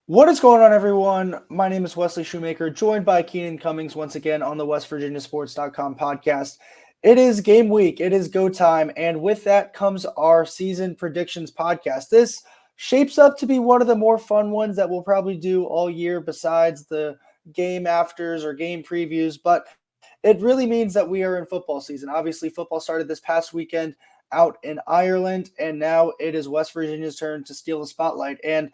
What is going on, everyone? My name is Wesley Shoemaker, joined by Keenan Cummings once again on the WVSports.com podcast. It is game week. It is go time. And with that comes our season predictions podcast. This shapes up to be one of the more fun ones that we'll probably do all year besides the game afters or game previews. But it really means that we are in football season. Obviously, football started this past weekend out in Ireland, and now it is West Virginia's turn to steal the spotlight. And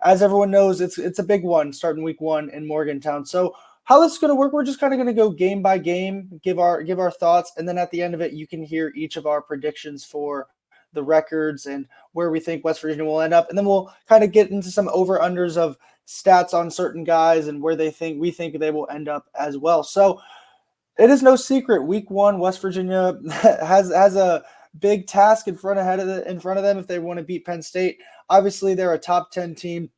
as everyone knows, it's a big one starting week one in Morgantown. So how this is going to work, we're just kind of going to go game by game, give our thoughts, and then at the end of it, you can hear each of our predictions for the records and where we think West Virginia will end up. And then we'll kind of get into some over-unders of stats on certain guys and where we think they will end up as well. So it is no secret. Week one, West Virginia has a big task in front of them if they want to beat Penn State. Obviously, they're a top 10 team.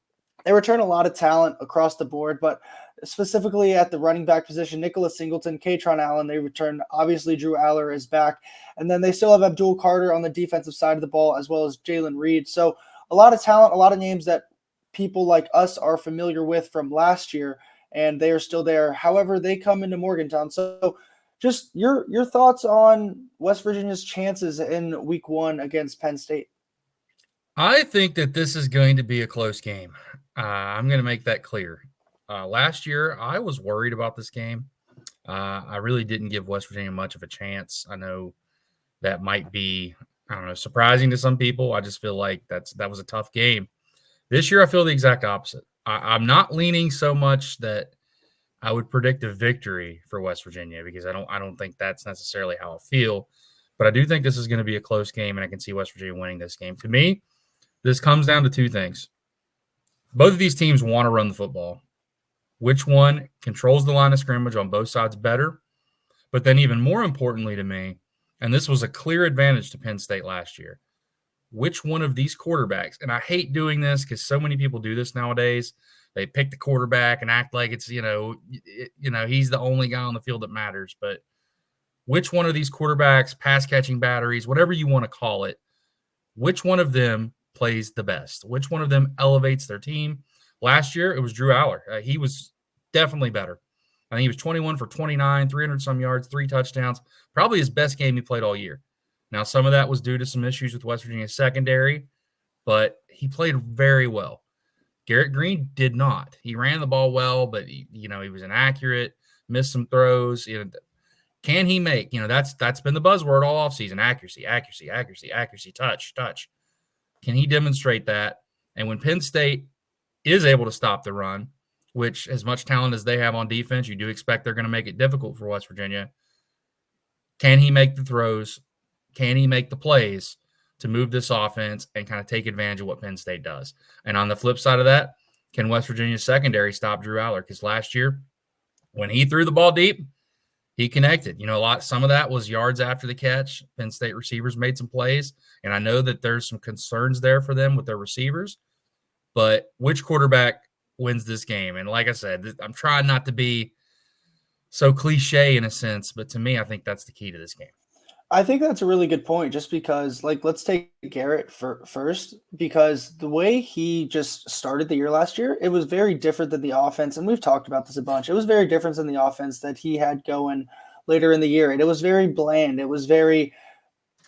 They return a lot of talent across the board, but specifically at the running back position, Nicholas Singleton, Katron Allen, they return. Obviously, Drew Aller is back. And then they still have Abdul Carter on the defensive side of the ball, as well as Jalen Reed. So a lot of talent, a lot of names that people like us are familiar with from last year, and they are still there. However, they come into Morgantown. So just your thoughts on West Virginia's chances in week one against Penn State. I think that this is going to be a close game. I'm going to make that clear. Last year, I was worried about this game. I really didn't give West Virginia much of a chance. I know that might be, surprising to some people. I just feel like that was a tough game. This year, I feel the exact opposite. I'm not leaning so much that I would predict a victory for West Virginia because I don't think that's necessarily how I feel. But I do think this is going to be a close game, and I can see West Virginia winning this game. To me, this comes down to two things. Both of these teams want to run the football. Which one controls the line of scrimmage on both sides better? But then even more importantly to me, and this was a clear advantage to Penn State last year, which one of these quarterbacks, and I hate doing this because so many people do this nowadays, they pick the quarterback and act like it's, he's the only guy on the field that matters. But which one of these quarterbacks, pass-catching batteries, whatever you want to call it, which one of them plays the best? Which one of them elevates their team? Last year, it was Drew Aller. He was definitely better. I think he was 21 for 29, 300-some yards, 3 touchdowns, probably his best game he played all year. Now, some of that was due to some issues with West Virginia's secondary, but he played very well. Garrett Green did not. He ran the ball well, but he was inaccurate, missed some throws. Can he make? That's been the buzzword all offseason: accuracy, touch. Can he demonstrate that? And when Penn State is able to stop the run, which as much talent as they have on defense, you do expect they're going to make it difficult for West Virginia. Can he make the throws? Can he make the plays to move this offense and kind of take advantage of what Penn State does? And on the flip side of that, can West Virginia's secondary stop Drew Aller? Because last year, when he threw the ball deep, he connected. Some of that was yards after the catch. Penn State receivers made some plays, and I know that there's some concerns there for them with their receivers. But which quarterback wins this game? And like I said, I'm trying not to be so cliche in a sense, but to me, I think that's the key to this game. I think that's a really good point, just because, let's take Garrett first, because the way he just started the year last year, it was very different than the offense, and we've talked about this a bunch. It was very different than the offense that he had going later in the year, and it was very bland. It was very,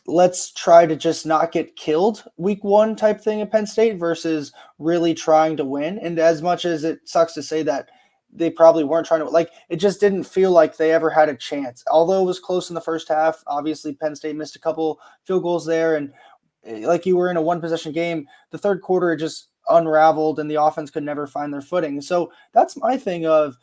let's try to just not get killed week one type thing at Penn State versus really trying to win. And as much as it sucks to say that, they probably weren't trying to, it just didn't feel like they ever had a chance. Although it was close in the first half, obviously Penn State missed a couple field goals there. And like you were in a one-possession game, the third quarter just unraveled and the offense could never find their footing. So that's my thing of,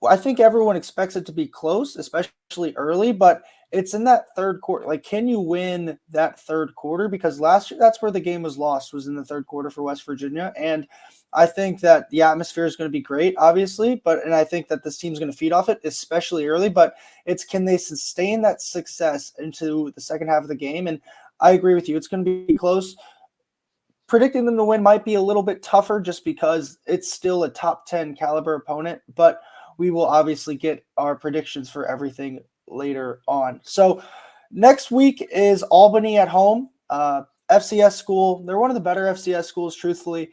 I think everyone expects it to be close, especially early, but it's in that third quarter. Can you win that third quarter? Because last year, that's where the game was lost, was in the third quarter for West Virginia. And I think that the atmosphere is going to be great, obviously, and I think that this team's going to feed off it, especially early, but can they sustain that success into the second half of the game? And I agree with you. It's going to be close. Predicting them to win might be a little bit tougher just because it's still a top 10 caliber opponent, but we will obviously get our predictions for everything later on. So next week is Albany at home, FCS school. They're one of the better FCS schools, truthfully.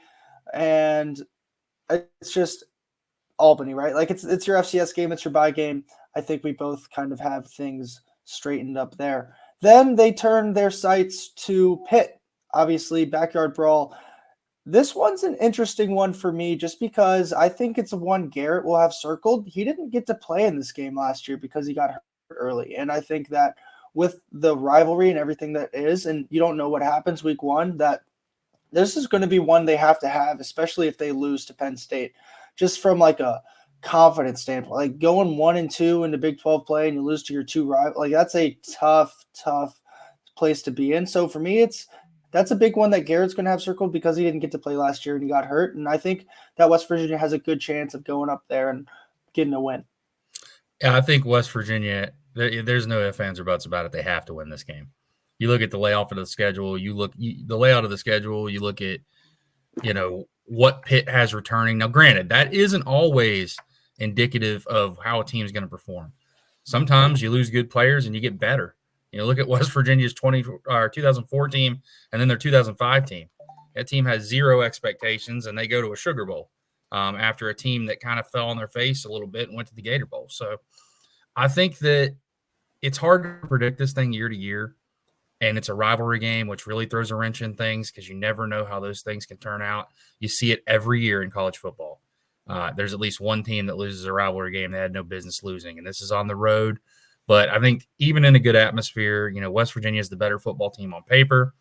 And it's just Albany, right? Like it's your FCS game, it's your bye game. I think we both kind of have things straightened up there. Then they turn their sights to Pitt, obviously backyard brawl. This one's an interesting one for me just because I think it's one Garrett will have circled. He didn't get to play in this game last year because he got hurt early. And I think that with the rivalry and everything that is, and you don't know what happens week one, that this is going to be one they have to have, especially if they lose to Penn State, just from like a confidence standpoint. Like going 1-2 in the Big 12 play and you lose to your two rivals, like that's a tough place to be in. So for me, that's a big one that Garrett's going to have circled because he didn't get to play last year and he got hurt. And I think that West Virginia has a good chance of going up there and getting a win. Yeah, I think West Virginia, there's no ifs, ands, or buts about it. They have to win this game. You look at the layout of the schedule. The layout of the schedule. You look at, what Pitt has returning. Now, granted, that isn't always indicative of how a team is going to perform. Sometimes you lose good players and you get better. Look at West Virginia's 2004 team and then their 2005 team. That team has zero expectations, and they go to a Sugar Bowl after a team that kind of fell on their face a little bit and went to the Gator Bowl. So I think that it's hard to predict this thing year to year, and it's a rivalry game, which really throws a wrench in things because you never know how those things can turn out. You see it every year in college football. There's at least one team that loses a rivalry game they had no business losing, and this is on the road. But I think even in a good atmosphere, West Virginia is the better football team on paper.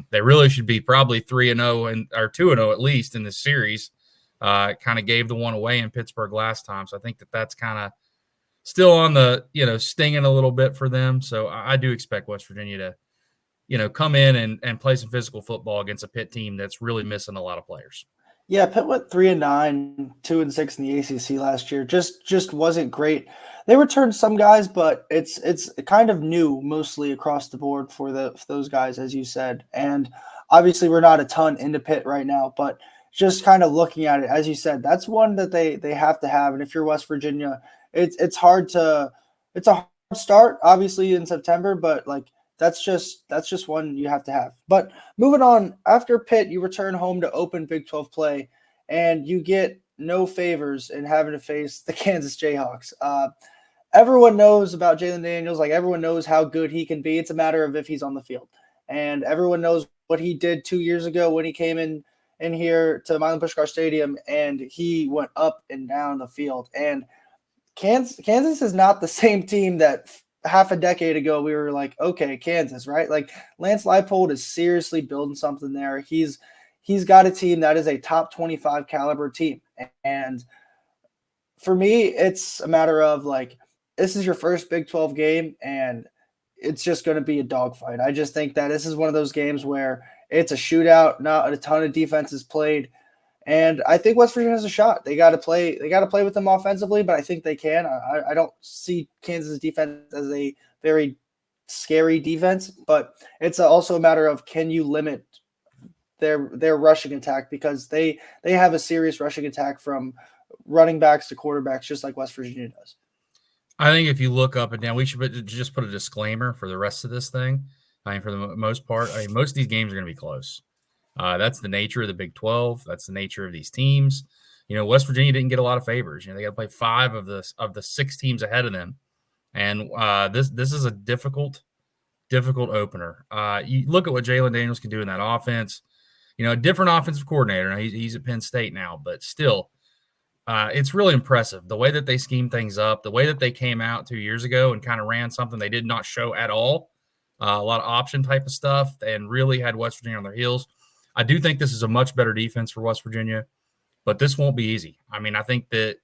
They really should be probably 3-0 or 2-0 at least in this series. Kind of gave the one away in Pittsburgh last time. So I think that's kind of still on the, stinging a little bit for them. So I do expect West Virginia to, come in and play some physical football against a Pitt team that's really missing a lot of players. Yeah, Pitt went 3-9, 2-6 in the ACC last year. Just wasn't great. They returned some guys, but it's kind of new mostly across the board for those guys, as you said. And obviously, we're not a ton into Pitt right now, but just kind of looking at it, as you said, that's one that they have to have. And if you're West Virginia, it's a hard start, obviously in September, but like that's just one you have to have. But moving on, after Pitt, you return home to open Big 12 play, and you get no favors in having to face the Kansas Jayhawks. Everyone knows about Jalen Daniels. Like everyone knows how good he can be. It's a matter of if he's on the field, and everyone knows what he did 2 years ago when he came in here to Milan Puskar Stadium, and he went up and down the field. And Kansas is not the same team that half a decade ago we were like, okay, Kansas, right? Like Lance Leipold is seriously building something there. He's got a team that is a top 25 caliber team. And for me, it's a matter of like, this is your first Big 12 game, and it's just going to be a dogfight. I just think that this is one of those games where it's a shootout, not a ton of defense is played. And I think West Virginia has a shot. They got to play with them offensively, but I think they can. I don't see Kansas defense as a very scary defense, but it's also a matter of can you limit their rushing attack, because they have a serious rushing attack from running backs to quarterbacks, just like West Virginia does. I think if you look up and down, we should just put a disclaimer for the rest of this thing. I mean, for the most part, most of these games are going to be close. That's the nature of the Big 12. That's the nature of these teams. West Virginia didn't get a lot of favors. They got to play 5 of the 6 teams ahead of them, and this is a difficult opener. You look at what Jalen Daniels can do in that offense. A different offensive coordinator. Now, he's at Penn State now, but still. It's really impressive the way that they scheme things up, the way that they came out 2 years ago and kind of ran something they did not show at all, a lot of option type of stuff, and really had West Virginia on their heels. I do think this is a much better defense for West Virginia, but this won't be easy. I mean, I think that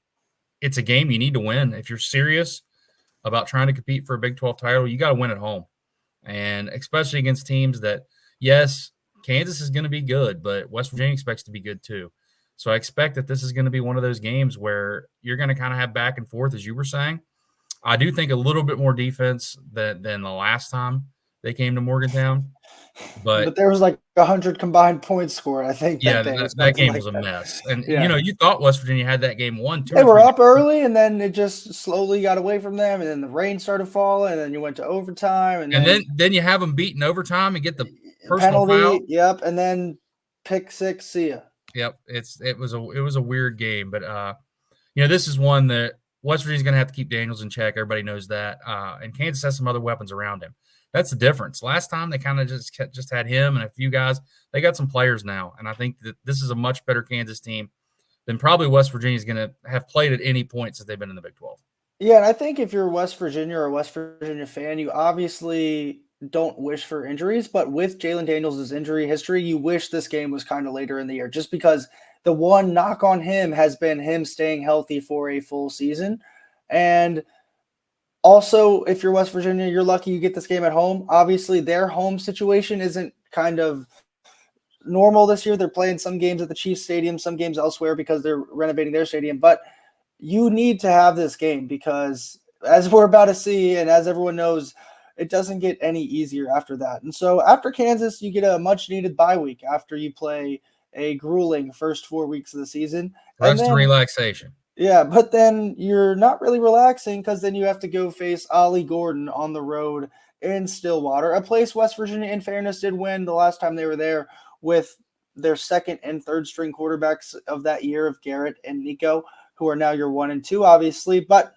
it's a game you need to win. If you're serious about trying to compete for a Big 12 title, you got to win at home, and especially against teams that, yes, Kansas is going to be good, but West Virginia expects to be good too. So I expect that this is going to be one of those games where you're going to kind of have back and forth, as you were saying. I do think a little bit more defense than the last time they came to Morgantown. But there was like 100 combined points scored, I think. Yeah, that game was a mess. And, you thought West Virginia had that game won. They were up early, and then it just slowly got away from them, and then the rain started falling, and then you went to overtime. And then you have them beat in overtime and get the personal penalty. foul. Yep, and then pick 6, see ya. Yep. It was a weird game, but this is one that West Virginia's going to have to keep Daniels in check. Everybody knows that. And Kansas has some other weapons around him. That's the difference. Last time they kind of just had him and a few guys. They got some players now, and I think that this is a much better Kansas team than probably West Virginia is going to have played at any point since they've been in the Big 12. Yeah, and I think if you're West Virginia or a West Virginia fan, you obviously don't wish for injuries, but with Jalen Daniels' injury history, you wish this game was kind of later in the year, just because the one knock on him has been him staying healthy for a full season. And also, if you're West Virginia, you're lucky you get this game at home. Obviously, their home situation isn't kind of normal this year. They're playing some games at the Chiefs Stadium, some games elsewhere because they're renovating their stadium. But you need to have this game because, as we're about to see and as everyone knows, it doesn't get any easier after that. And so after Kansas, you get a much-needed bye week after you play a grueling first 4 weeks of the season. Rest and relaxation. Yeah, but then you're not really relaxing because then you have to go face Ollie Gordon on the road in Stillwater, a place West Virginia, in fairness, did win the last time they were there with their second and third string quarterbacks of that year of Garrett and Nico, who are now your 1 and 2, obviously. But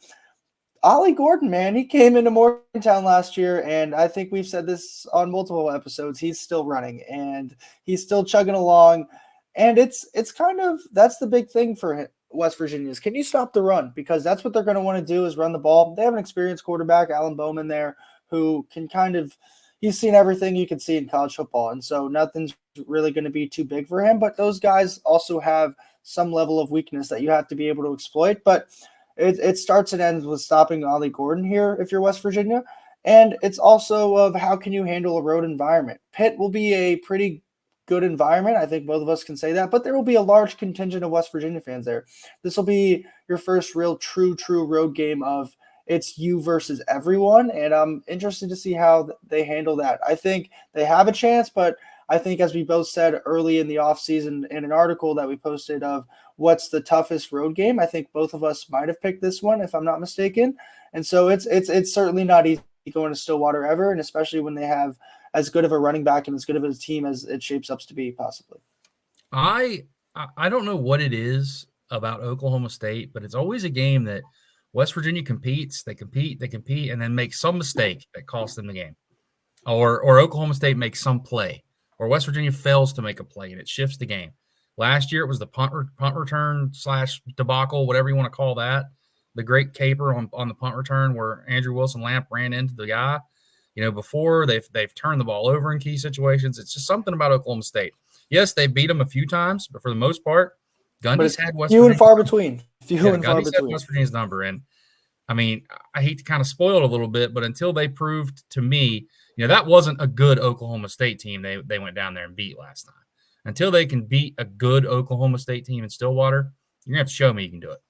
Ollie Gordon, man, he came into Morgantown last year, and I think we've said this on multiple episodes. He's still running, and he's still chugging along. And it's kind of – that's the big thing for West Virginia is, can you stop the run? Because that's what they're going to want to do is run the ball. They have an experienced quarterback, Alan Bowman, there, who can kind of – he's seen everything you can see in college football, and so nothing's really going to be too big for him. But those guys also have some level of weakness that you have to be able to exploit. But it starts and ends with stopping Ollie Gordon here if you're West Virginia. And it's also of how can you handle a road environment. Pitt will be a pretty good environment. I think both of us can say that. But there will be a large contingent of West Virginia fans there. This will be your first real true road game of it's you versus everyone. And I'm interested to see how they handle that. I think they have a chance, but I think, as we both said early in the offseason in an article that we posted of what's the toughest road game, I think both of us might have picked this one, if I'm not mistaken. And so it's certainly not easy going to Stillwater ever, and especially when they have as good of a running back and as good of a team as it shapes up to be, possibly. I don't know what it is about Oklahoma State, but it's always a game that West Virginia competes, they compete, and then make some mistake that costs them the game. Or Oklahoma State makes some play, or West Virginia fails to make a play, and it shifts the game. Last year, it was the punt return / debacle, whatever you want to call that, the great caper on the punt return where Andrew Wilson-Lamp ran into the guy. Before they've turned the ball over in key situations. It's just something about Oklahoma State. Yes, they beat them a few times, but for the most part, Gundy's had West Virginia. Few and far between. Gundy's had West Virginia's number. And, I mean, I hate to kind of spoil it a little bit, but until they proved to me, that wasn't a good Oklahoma State team they went down there and beat last time. Until they can beat a good Oklahoma State team in Stillwater, you're going to have to show me you can do it.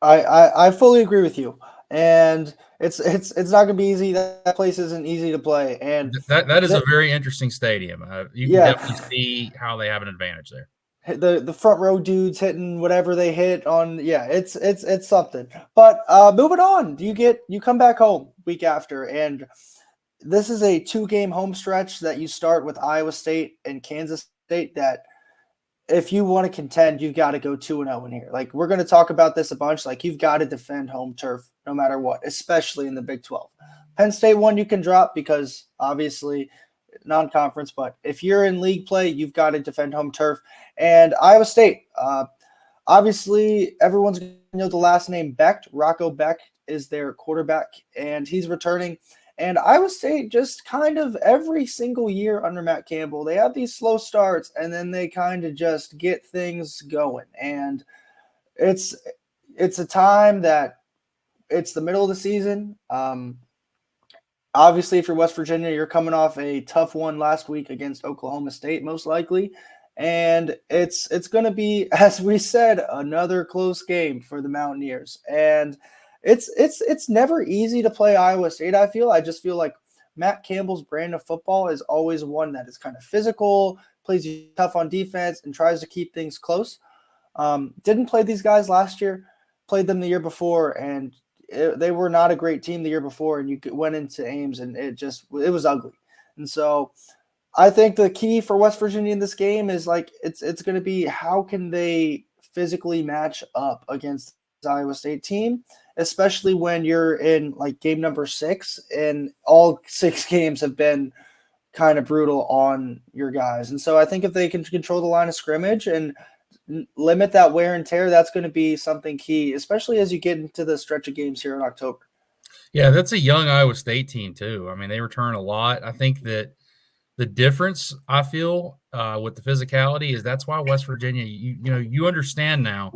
I fully agree with you. And it's not going to be easy. That place isn't easy to play. And that is a very interesting stadium. You can definitely see how they have an advantage there. The front row dudes hitting whatever they hit on. Yeah, it's something. But moving on, you come back home week after, and this is a 2-game home stretch that you start with Iowa State and Kansas State that if you want to contend, you've got to go 2-0 in here. Like, we're going to talk about this a bunch. Like, you've got to defend home turf no matter what, especially in the Big 12. Penn State one you can drop because obviously non-conference, but if you're in league play, you've got to defend home turf. And Iowa State, obviously everyone's going to know the last name Becht. Rocco Becht is their quarterback, and he's returning. And Iowa State just kind of every single year under Matt Campbell, they have these slow starts, and then they kind of just get things going. And it's a time that it's the middle of the season. Obviously, if you're West Virginia, you're coming off a tough one last week against Oklahoma State, most likely. And it's going to be, as we said, another close game for the Mountaineers. And it's never easy to play Iowa State, I feel. I just feel like Matt Campbell's brand of football is always one that is kind of physical, plays you tough on defense, and tries to keep things close. Didn't play these guys last year, played them the year before, and they were not a great team the year before, and you went into Ames, and it was ugly. And so I think the key for West Virginia in this game is like it's going to be how can they physically match up against the Iowa State team, especially when you're in like game number 6 and all 6 games have been kind of brutal on your guys. And so I think if they can control the line of scrimmage and limit that wear and tear, that's going to be something key, especially as you get into the stretch of games here in October. Yeah, that's a young Iowa State team too. I mean, they return a lot. I think that the difference I feel with the physicality is that's why West Virginia, you understand now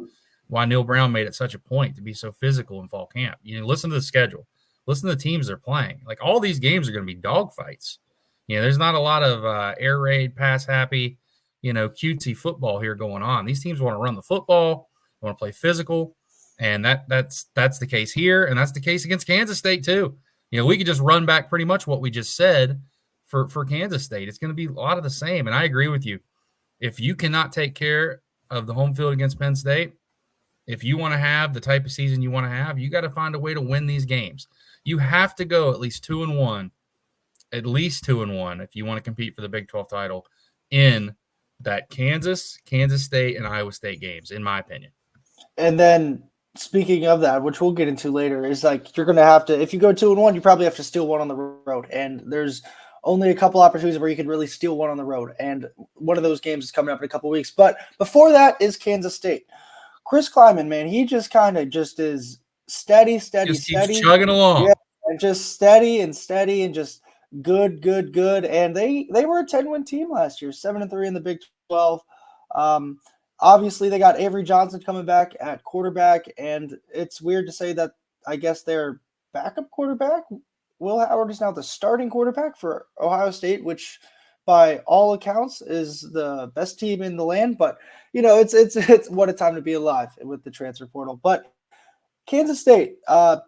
why Neil Brown made it such a point to be so physical in fall camp. Listen to the schedule, listen to the teams they're playing. Like all these games are going to be dogfights. There's not a lot of air raid, pass happy, cutesy football here going on. These teams want to run the football, want to play physical, and that's the case here, and that's the case against Kansas State too. We could just run back pretty much what we just said for Kansas State. It's going to be a lot of the same, and I agree with you. If you cannot take care of the home field against Penn State, if you want to have the type of season you want to have, you got to find a way to win these games. You have to go at least 2-1, if you want to compete for the Big 12 title in that Kansas State, and Iowa State games, in my opinion. And then speaking of that, which we'll get into later, is like you're going to have to, if you go 2-1, you probably have to steal one on the road. And there's only a couple opportunities where you can really steal one on the road. And one of those games is coming up in a couple weeks. But before that is Kansas State. Chris Kleiman, man, he just kind of just is steady. Just keeps chugging along. Yeah, and just steady and just good. And they were a 10-win team last year, 7-3 in the Big 12. Obviously, they got Avery Johnson coming back at quarterback, and it's weird to say that I guess their backup quarterback, Will Howard, is now the starting quarterback for Ohio State, which by all accounts is the best team in the land. But, it's what a time to be alive with the transfer portal. But Kansas State,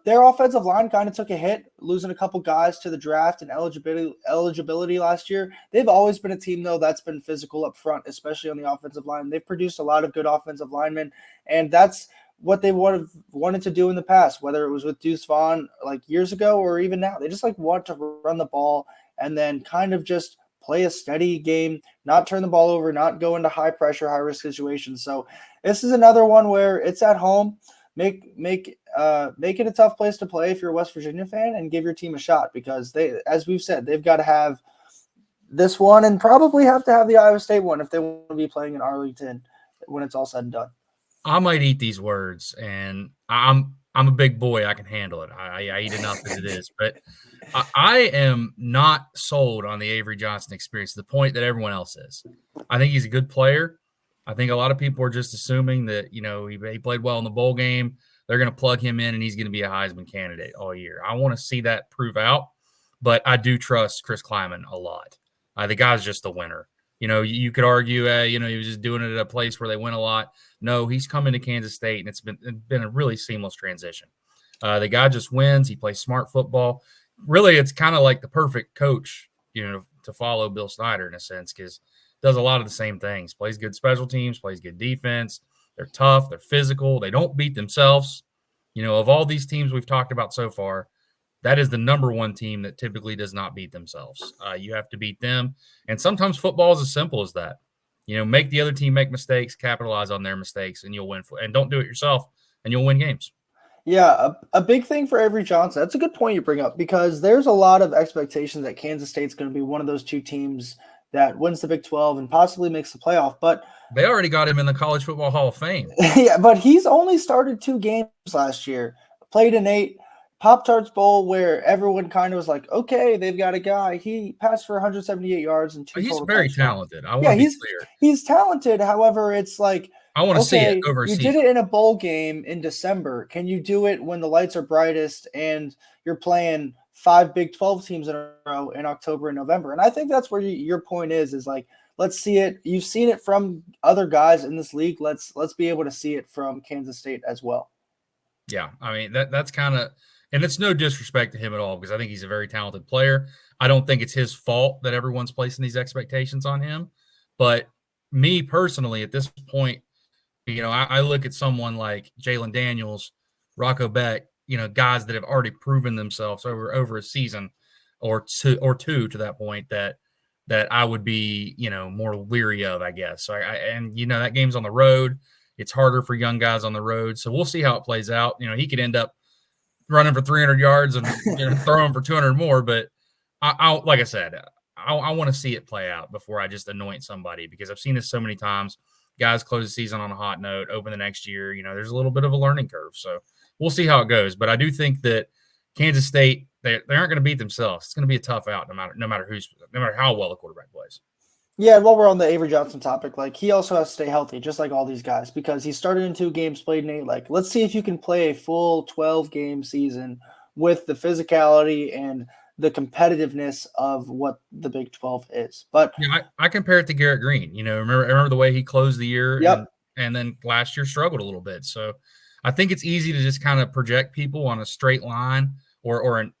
their offensive line kind of took a hit, losing a couple guys to the draft and eligibility last year. They've always been a team, though, that's been physical up front, especially on the offensive line. They've produced a lot of good offensive linemen, and that's what they would have wanted to do in the past, whether it was with Deuce Vaughn like years ago or even now. They just want to run the ball and then kind of just play a steady game, not turn the ball over, not go into high pressure, high risk situations. So this is another one where it's at home. Make it a tough place to play if you're a West Virginia fan, and give your team a shot, because they, as we've said, they've got to have this one and probably have to have the Iowa State one if they want to be playing in Arlington when it's all said and done. I might eat these words, and I'm a big boy. I can handle it. I eat enough as it is, but I am not sold on the Avery Johnson experience to the point that everyone else is. I think he's a good player. I think a lot of people are just assuming that, he played well in the bowl game. They're going to plug him in and he's going to be a Heisman candidate all year. I want to see that prove out, but I do trust Chris Kleiman a lot. The guy's just a winner. You could argue, he was just doing it at a place where they win a lot. No, he's coming to Kansas State, and it's been a really seamless transition. The guy just wins. He plays smart football. Really, it's kind of like the perfect coach, to follow Bill Snyder in a sense, because does a lot of the same things. Plays good special teams, plays good defense. They're tough. They're physical. They don't beat themselves. Of all these teams we've talked about so far, that is the number one team that typically does not beat themselves. You have to beat them. And sometimes football is as simple as that. Make the other team make mistakes, capitalize on their mistakes, and you'll win. And don't do it yourself, and you'll win games. Yeah, a big thing for Avery Johnson. That's a good point you bring up, because there's a lot of expectations that Kansas State's going to be one of those two teams that wins the Big 12 and possibly makes the playoff. But they already got him in the College Football Hall of Fame. Yeah, but he's only started 2 games last year, played in 8. Pop-Tarts Bowl, where everyone kind of was like, okay, they've got a guy. He passed for 178 yards and 2 He's total very touchdowns. talented. I want to be clear. He's talented. However, it's like, I want to see it over a season. You did it in a bowl game in December. Can you do it when the lights are brightest and you're playing 5 Big 12 teams in a row in October and November? And I think that's where your point is like, let's see it. You've seen it from other guys in this league. Let's be able to see it from Kansas State as well. Yeah, I mean, that's kind of – and it's no disrespect to him at all, because I think he's a very talented player. I don't think it's his fault that everyone's placing these expectations on him. But me personally, at this point, I look at someone like Jalen Daniels, Rocco Beck, guys that have already proven themselves over a season or two to that point, that that I would be, more leery of, I guess. So and that game's on the road. It's harder for young guys on the road. So we'll see how it plays out. He could end up running for 300 yards and throwing for 200 more. But like I said, I want to see it play out before I just anoint somebody, because I've seen this so many times. Guys close the season on a hot note, open the next year. There's a little bit of a learning curve. So we'll see how it goes. But I do think that Kansas State, they aren't going to beat themselves. It's going to be a tough out no matter how well the quarterback plays. Yeah, while we're on the Avery Johnson topic, he also has to stay healthy, just like all these guys, because he started in 2 games, played in 8. Let's see if you can play a full 12-game season with the physicality and the competitiveness of what the Big 12 is. But I compare it to Garrett Green. Remember the way he closed the year, yep. and then last year struggled a little bit. So I think it's easy to just kind of project people on a straight line or an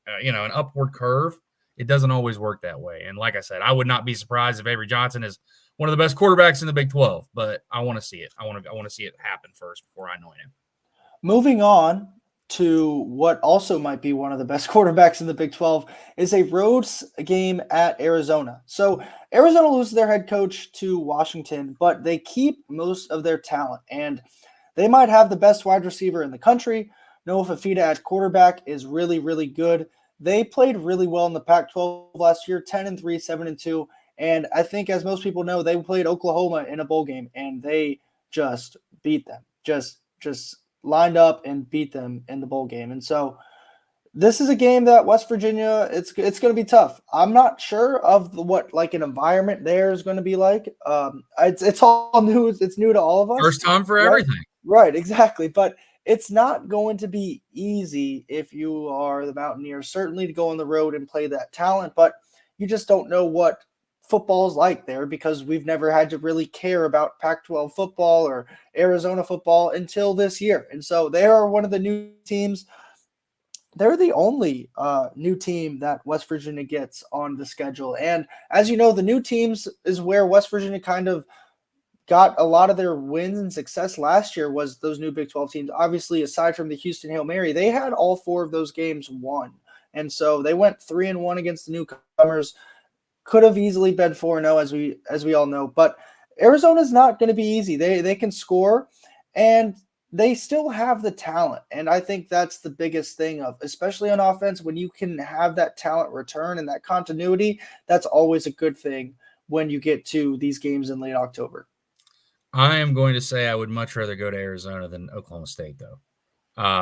upward curve. It doesn't always work that way. And like I said, I would not be surprised if Avery Johnson is one of the best quarterbacks in the Big 12, but I want to see it. I want to see it happen first before I anoint him. Moving on to what also might be one of the best quarterbacks in the Big 12 is a road game at Arizona. So Arizona loses their head coach to Washington, but they keep most of their talent, and they might have the best wide receiver in the country. Noah Fafita at quarterback is really, really good. They played really well in the Pac-12 last year, 10-3, 7-2. And I think, as most people know, they played Oklahoma in a bowl game, and they just beat them, just lined up and beat them in the bowl game. And so this is a game that West Virginia, it's going to be tough. I'm not sure of what an environment there is going to be like. It's all new. It's new to all of us. First time for everything. Right, exactly. But it's not going to be easy if you are the Mountaineers, certainly to go on the road and play that talent, but you just don't know what football is like there, because we've never had to really care about Pac-12 football or Arizona football until this year. And so they are one of the new teams. They're the only new team that West Virginia gets on the schedule. And as you know, the new teams is where West Virginia kind of got a lot of their wins and success last year, was those new Big 12 teams. Obviously, aside from the Houston Hail Mary, they had all 4 of those games won. And so they went 3-1 against the newcomers. Could have easily been 4-0, as we all know. But Arizona's not going to be easy. They can score, and they still have the talent. And I think that's the biggest thing, especially on offense, when you can have that talent return and that continuity, that's always a good thing when you get to these games in late October. I am going to say I would much rather go to Arizona than Oklahoma State, though,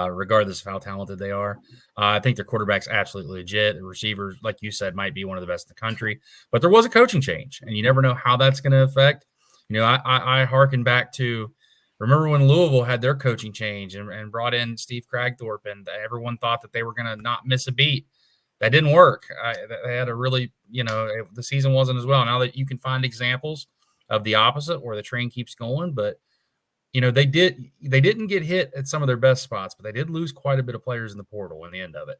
regardless of how talented they are. I think their quarterback's absolutely legit. The receivers, like you said, might be one of the best in the country. But there was a coaching change, and you never know how that's going to affect. I hearken back to, remember when Louisville had their coaching change and brought in Steve Kragthorpe, and everyone thought that they were going to not miss a beat. That didn't work. They had a really, the season wasn't as well. Now that you can find examples of the opposite, where the train keeps going, but they didn't get hit at some of their best spots, but they did lose quite a bit of players in the portal in the end of it.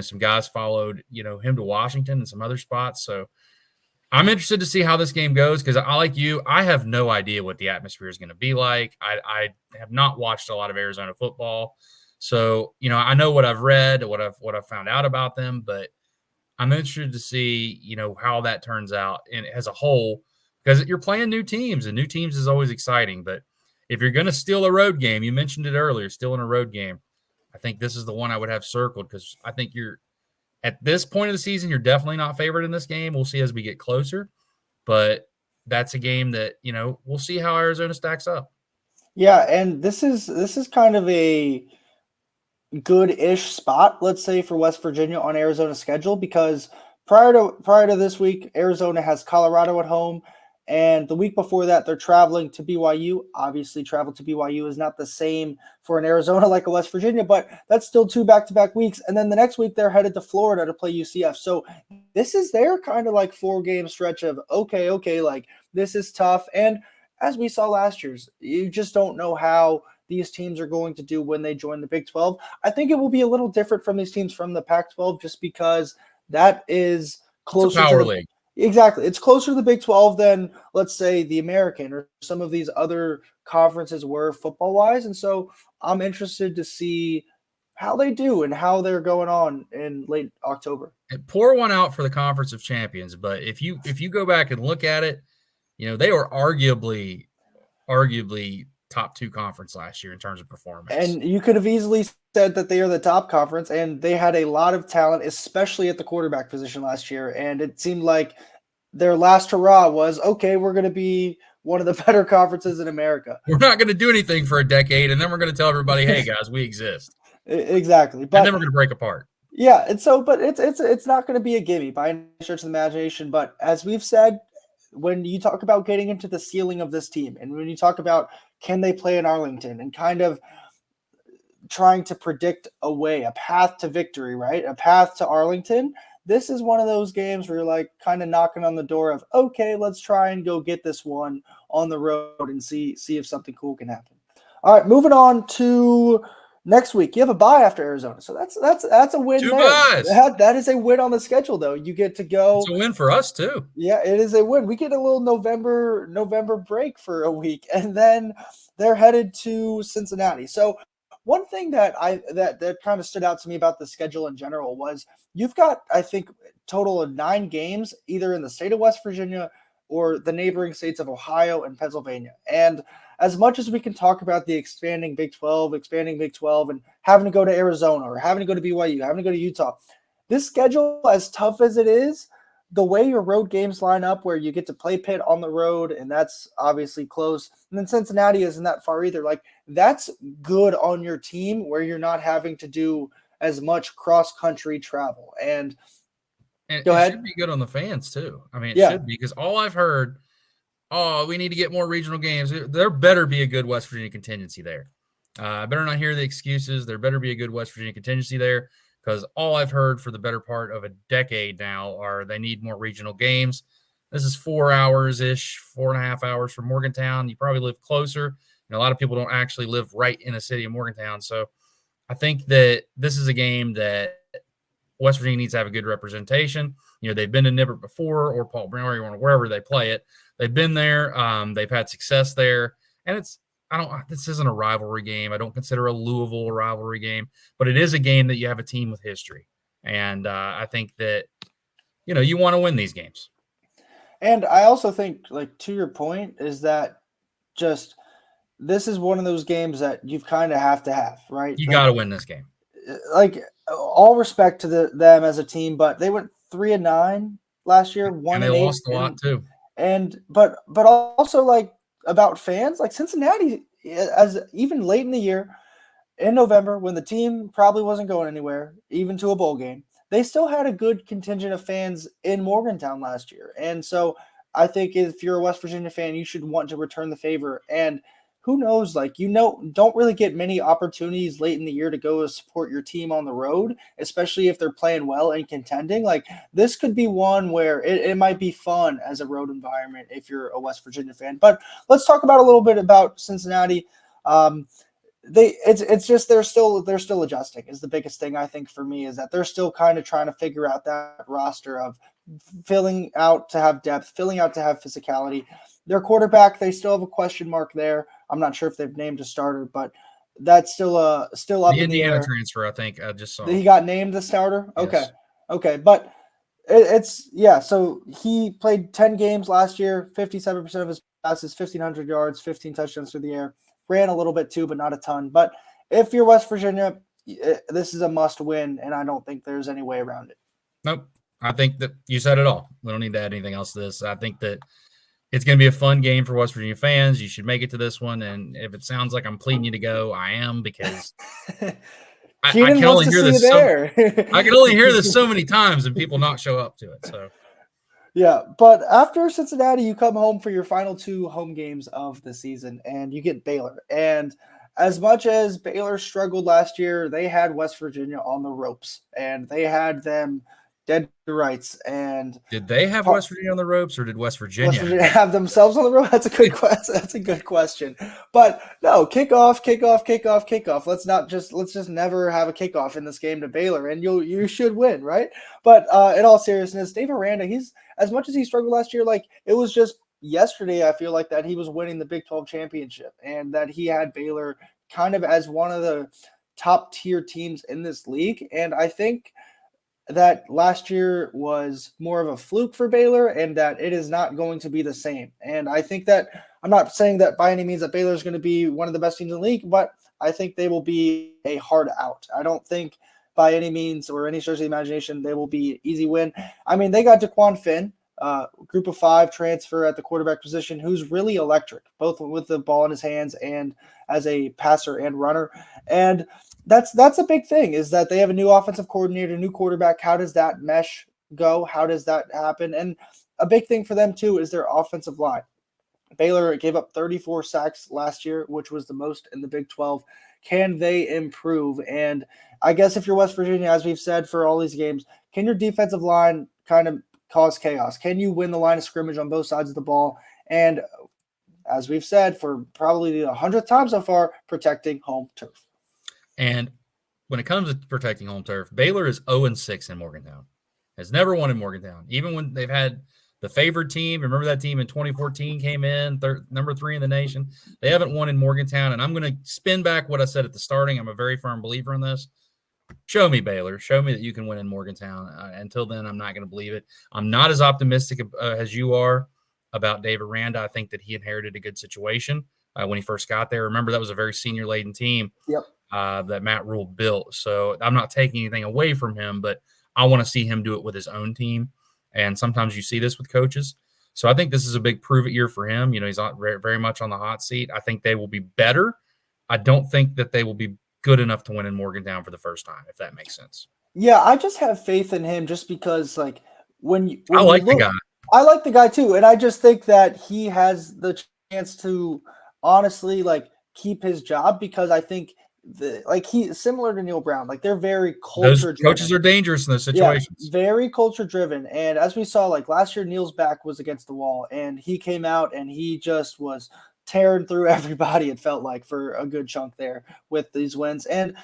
Some guys followed him to Washington and some other spots. So I'm interested to see how this game goes, because like you, I have no idea what the atmosphere is going to be like. I have not watched a lot of Arizona football, so I know what I've read, what I've found out about them, but I'm interested to see how that turns out as a whole. Because you're playing new teams, and new teams is always exciting. But if you're going to steal a road game, you mentioned it earlier, still in a road game, I think this is the one I would have circled, because I think you're at this point of the season, you're definitely not favored in this game. We'll see as we get closer. But that's a game that, we'll see how Arizona stacks up. Yeah, and this is kind of a good-ish spot, let's say, for West Virginia on Arizona's schedule, because prior to this week, Arizona has Colorado at home. And the week before that, they're traveling to BYU. Obviously, travel to BYU is not the same for an Arizona like a West Virginia, but that's still 2 back-to-back weeks. And then the next week, they're headed to Florida to play UCF. So this is their kind of 4-game stretch of, okay, this is tough. And as we saw last year's, you just don't know how these teams are going to do when they join the Big 12. I think it will be a little different from these teams from the Pac-12, just because that is closer to the league. Exactly. It's closer to the Big 12 than, let's say, the American or some of these other conferences were football-wise. And so I'm interested to see how they do and how they're going on in late October. And pour one out for the Conference of Champions, but if you go back and look at it, they were arguably top 2 conference last year in terms of performance. And you could have easily said that they are the top conference, and they had a lot of talent, especially at the quarterback position last year. And it seemed like their last hurrah was, okay, we're going to be one of the better conferences in America. We're not going to do anything for a decade, and then we're going to tell everybody, hey, guys, we exist. Exactly. But and then we're going to break apart. Yeah, and so, but it's not going to be a gimme by any stretch of the imagination. But as we've said, when you talk about getting into the ceiling of this team, and when you talk about can they play in Arlington, and kind of trying to predict a way, a path to victory, right? A path to Arlington. This is one of those games where you're like kind of knocking on the door of, okay, let's try and go get this one on the road and see if something cool can happen. All right, moving on to next week. You have a bye after Arizona, so that's a win. 2 there. buys. That is a win on the schedule, though. You get to go. It's a win for us too. Yeah, it is a win. We get a little November break for a week, and then they're headed to Cincinnati. So one thing that that kind of stood out to me about the schedule in general was you've got, I think, a total of 9 games either in the state of West Virginia or the neighboring states of Ohio and Pennsylvania. And as much as we can talk about the expanding Big 12, and having to go to Arizona or having to go to BYU, having to go to Utah, this schedule, as tough as it is, the way your road games line up where you get to play Pitt on the road, and that's obviously close, and then Cincinnati isn't that far either, like that's good on your team where you're not having to do as much cross-country travel. And go ahead. It should be good on the fans too. I mean, it should be, because all I've heard, we need to get more regional games. There better be a good West Virginia contingency there. I better not hear the excuses. There better be a good West Virginia contingency there, because all I've heard for the better part of a decade now are they need more regional games. This is 4 hours-ish, 4.5 hours from Morgantown. You probably live closer. A lot of people don't actually live right in the city of Morgantown. So I think that this is a game that West Virginia needs to have a good representation. They've been to Nibbert before, or Paul Brown, or wherever they play it. They've been there. They've had success there. And this isn't a rivalry game. I don't consider a Louisville a rivalry game, but it is a game that you have a team with history. And I think that, you want to win these games. And I also think, like, to your point, is that just this is one of those games that you kind of have to have, right? You got to win this game. Like, all respect to them as a team, but they went 3-9 last year, 1-8. And they lost a lot too. And but also, like, about fans, like Cincinnati, as even late in the year, in November, when the team probably wasn't going anywhere, even to a bowl game, they still had a good contingent of fans in Morgantown last year. And so I think if you're a West Virginia fan, you should want to return the favor. And who knows, like, don't really get many opportunities late in the year to go support your team on the road, especially if they're playing well and contending. Like, this could be one where it might be fun as a road environment if you're a West Virginia fan. But let's talk about a little bit about Cincinnati. It's just they're still adjusting is the biggest thing, I think, for me, is that they're still kind of trying to figure out that roster of filling out to have depth, filling out to have physicality. Their quarterback, they still have a question mark there. I'm not sure if they've named a starter, but that's still up the in the air. Indiana transfer, I think I just saw. He got named the starter? Yes. Okay. But so he played 10 games last year, 57% of his passes, 1,500 yards, 15 touchdowns through the air. Ran a little bit too, but not a ton. But if you're West Virginia, this is a must win, and I don't think there's any way around it. Nope. I think that you said it all. We don't need to add anything else to this. I think that it's going to be a fun game for West Virginia fans. You should make it to this one. And if it sounds like I'm pleading you to go, I am, because I can only hear this. I can only hear this so many times and people not show up to it. So, yeah. But after Cincinnati, you come home for your final 2 home games of the season, and you get Baylor. And as much as Baylor struggled last year, they had West Virginia on the ropes, and they had them dead to rights. And did they have West Virginia on the ropes, or did West Virginia have themselves on the ropes? That's a good question. That's a good question. But no, kickoff. Let's just never have a kickoff in this game to Baylor, and you should win, right? But in all seriousness, Dave Aranda, he's, as much as he struggled last year, like, it was just yesterday, I feel like, that he was winning the Big 12 championship, and that he had Baylor kind of as one of the top tier teams in this league. And I think that last year was more of a fluke for Baylor and that it is not going to be the same. And I think that I'm not saying that by any means that Baylor is going to be one of the best teams in the league, but I think they will be a hard out. I don't think by any means or any stretch of the imagination they will be an easy win. I mean, they got Daquan Finn, group of 5 transfer at the quarterback position, who's really electric, both with the ball in his hands and as a passer and runner. And that's a big thing, is that they have a new offensive coordinator, new quarterback. How does that mesh go? How does that happen? And a big thing for them too is their offensive line. Baylor gave up 34 sacks last year, which was the most in the Big 12. Can they improve? And I guess if you're West Virginia, as we've said for all these games, can your defensive line kind of cause chaos? Can you win the line of scrimmage on both sides of the ball? And as we've said for probably the 100th time so far, protecting home turf. And when it comes to protecting home turf, Baylor is 0-6 in Morgantown. Has never won in Morgantown. Even when they've had the favored team, remember that team in 2014 came in, number 3 in the nation. They haven't won in Morgantown. And I'm going to spin back what I said at the starting. I'm a very firm believer in this. Show me, Baylor. Show me that you can win in Morgantown. Until then, I'm not going to believe it. I'm not as optimistic as you are about David Randa. I think that he inherited a good situation when he first got there. Remember, that was a very senior-laden team. Yep. That Matt Rule built. So I'm not taking anything away from him, but I want to see him do it with his own team. And sometimes you see this with coaches. So I think this is a big prove-it year for him. You know, he's not very much on the hot seat. I think they will be better. I don't think that they will be good enough to win in Morgantown for the first time, if that makes sense. Yeah, I just have faith in him just because, like, when I like the guy. I like the guy too. And I just think that he has the chance to honestly, like, keep his job, because I think he's similar to Neil Brown. Like, they're very culture driven. Coaches are dangerous in those situations. Yeah, very culture driven. And as we saw, like last year, Neil's back was against the wall and he came out and he just was tearing through everybody, it felt like, for a good chunk there with these wins. And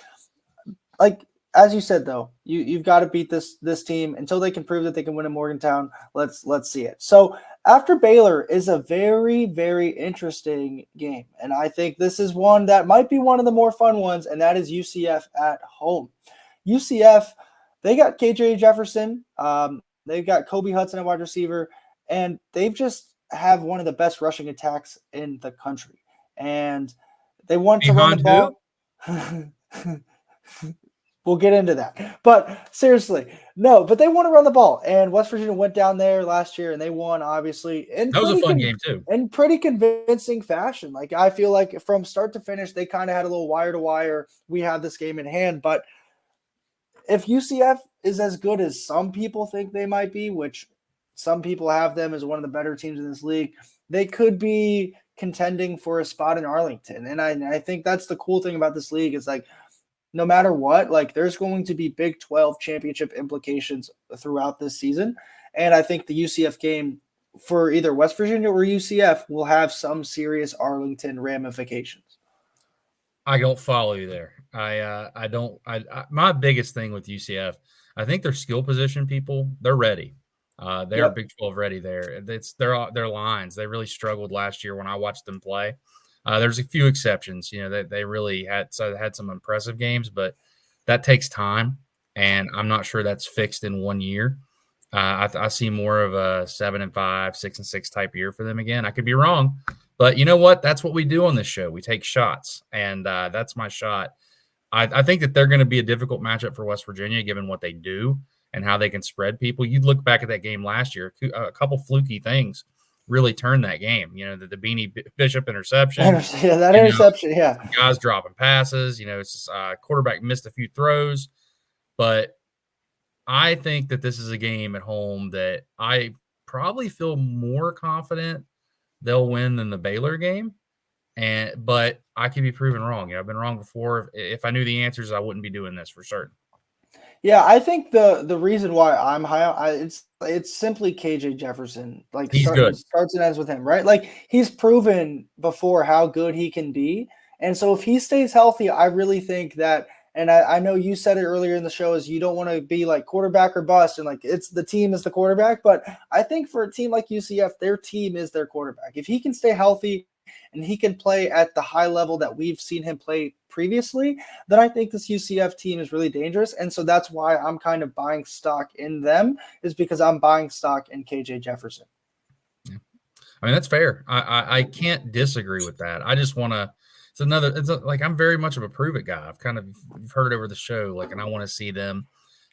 like, as you said, though, you've got to beat this team until they can prove that they can win in Morgantown. Let's see it. So after Baylor is a very, very interesting game. And I think this is one that might be one of the more fun ones, and that is UCF at home. UCF, they got KJ Jefferson. They've got Kobe Hudson at wide receiver, and they've just have one of the best rushing attacks in the country. And they want to run the ball. We'll get into that. But seriously, no, but they want to run the ball. And West Virginia went down there last year and they won, obviously. That was a fun game, too. In pretty convincing fashion. Like, I feel like from start to finish, they kind of had a little wire to wire. We have this game in hand. But if UCF is as good as some people think they might be, which some people have them as one of the better teams in this league, they could be contending for a spot in Arlington. And I think that's the cool thing about this league is, like, no matter what, like, there's going to be Big 12 championship implications throughout this season. And I think the UCF game for either West Virginia or UCF will have some serious Arlington ramifications. I don't follow you there. My biggest thing with UCF, I think their skill position people, they're ready. They're Big 12 ready there. It's their lines. They really struggled last year when I watched them play. There's a few exceptions, you know, they really had some impressive games, but that takes time, and I'm not sure that's fixed in 1 year. I see more of a 7-5, 6-6 type year for them again. I could be wrong, but you know what? That's what we do on this show. We take shots, and that's my shot. I think that they're going to be a difficult matchup for West Virginia, given what they do and how they can spread people. You'd look back at that game last year, a couple fluky things really turned that game. You know, the Beanie Bishop interception. Interception. Guys dropping passes. You know, it's just, quarterback missed a few throws. But I think that this is a game at home that I probably feel more confident they'll win than the Baylor game. But I could be proven wrong. You know, I've been wrong before. If I knew the answers, I wouldn't be doing this for certain. Yeah, I think the reason why I'm high, it's simply KJ Jefferson. Like, he's good. Starts and ends with him, right? Like, he's proven before how good he can be, and so if he stays healthy, I really think that. And I know you said it earlier in the show, is you don't want to be like quarterback or bust, and like it's the team is the quarterback. But I think for a team like UCF, their team is their quarterback. If he can stay healthy and he can play at the high level that we've seen him play previously, then I think this UCF team is really dangerous. And so that's why I'm kind of buying stock in them, is because I'm buying stock in KJ Jefferson. Yeah. I mean, that's fair. I can't disagree with that. I just want to. Like I'm very much of a prove it guy. I've kind of you've heard it over the show, like, and I want to see them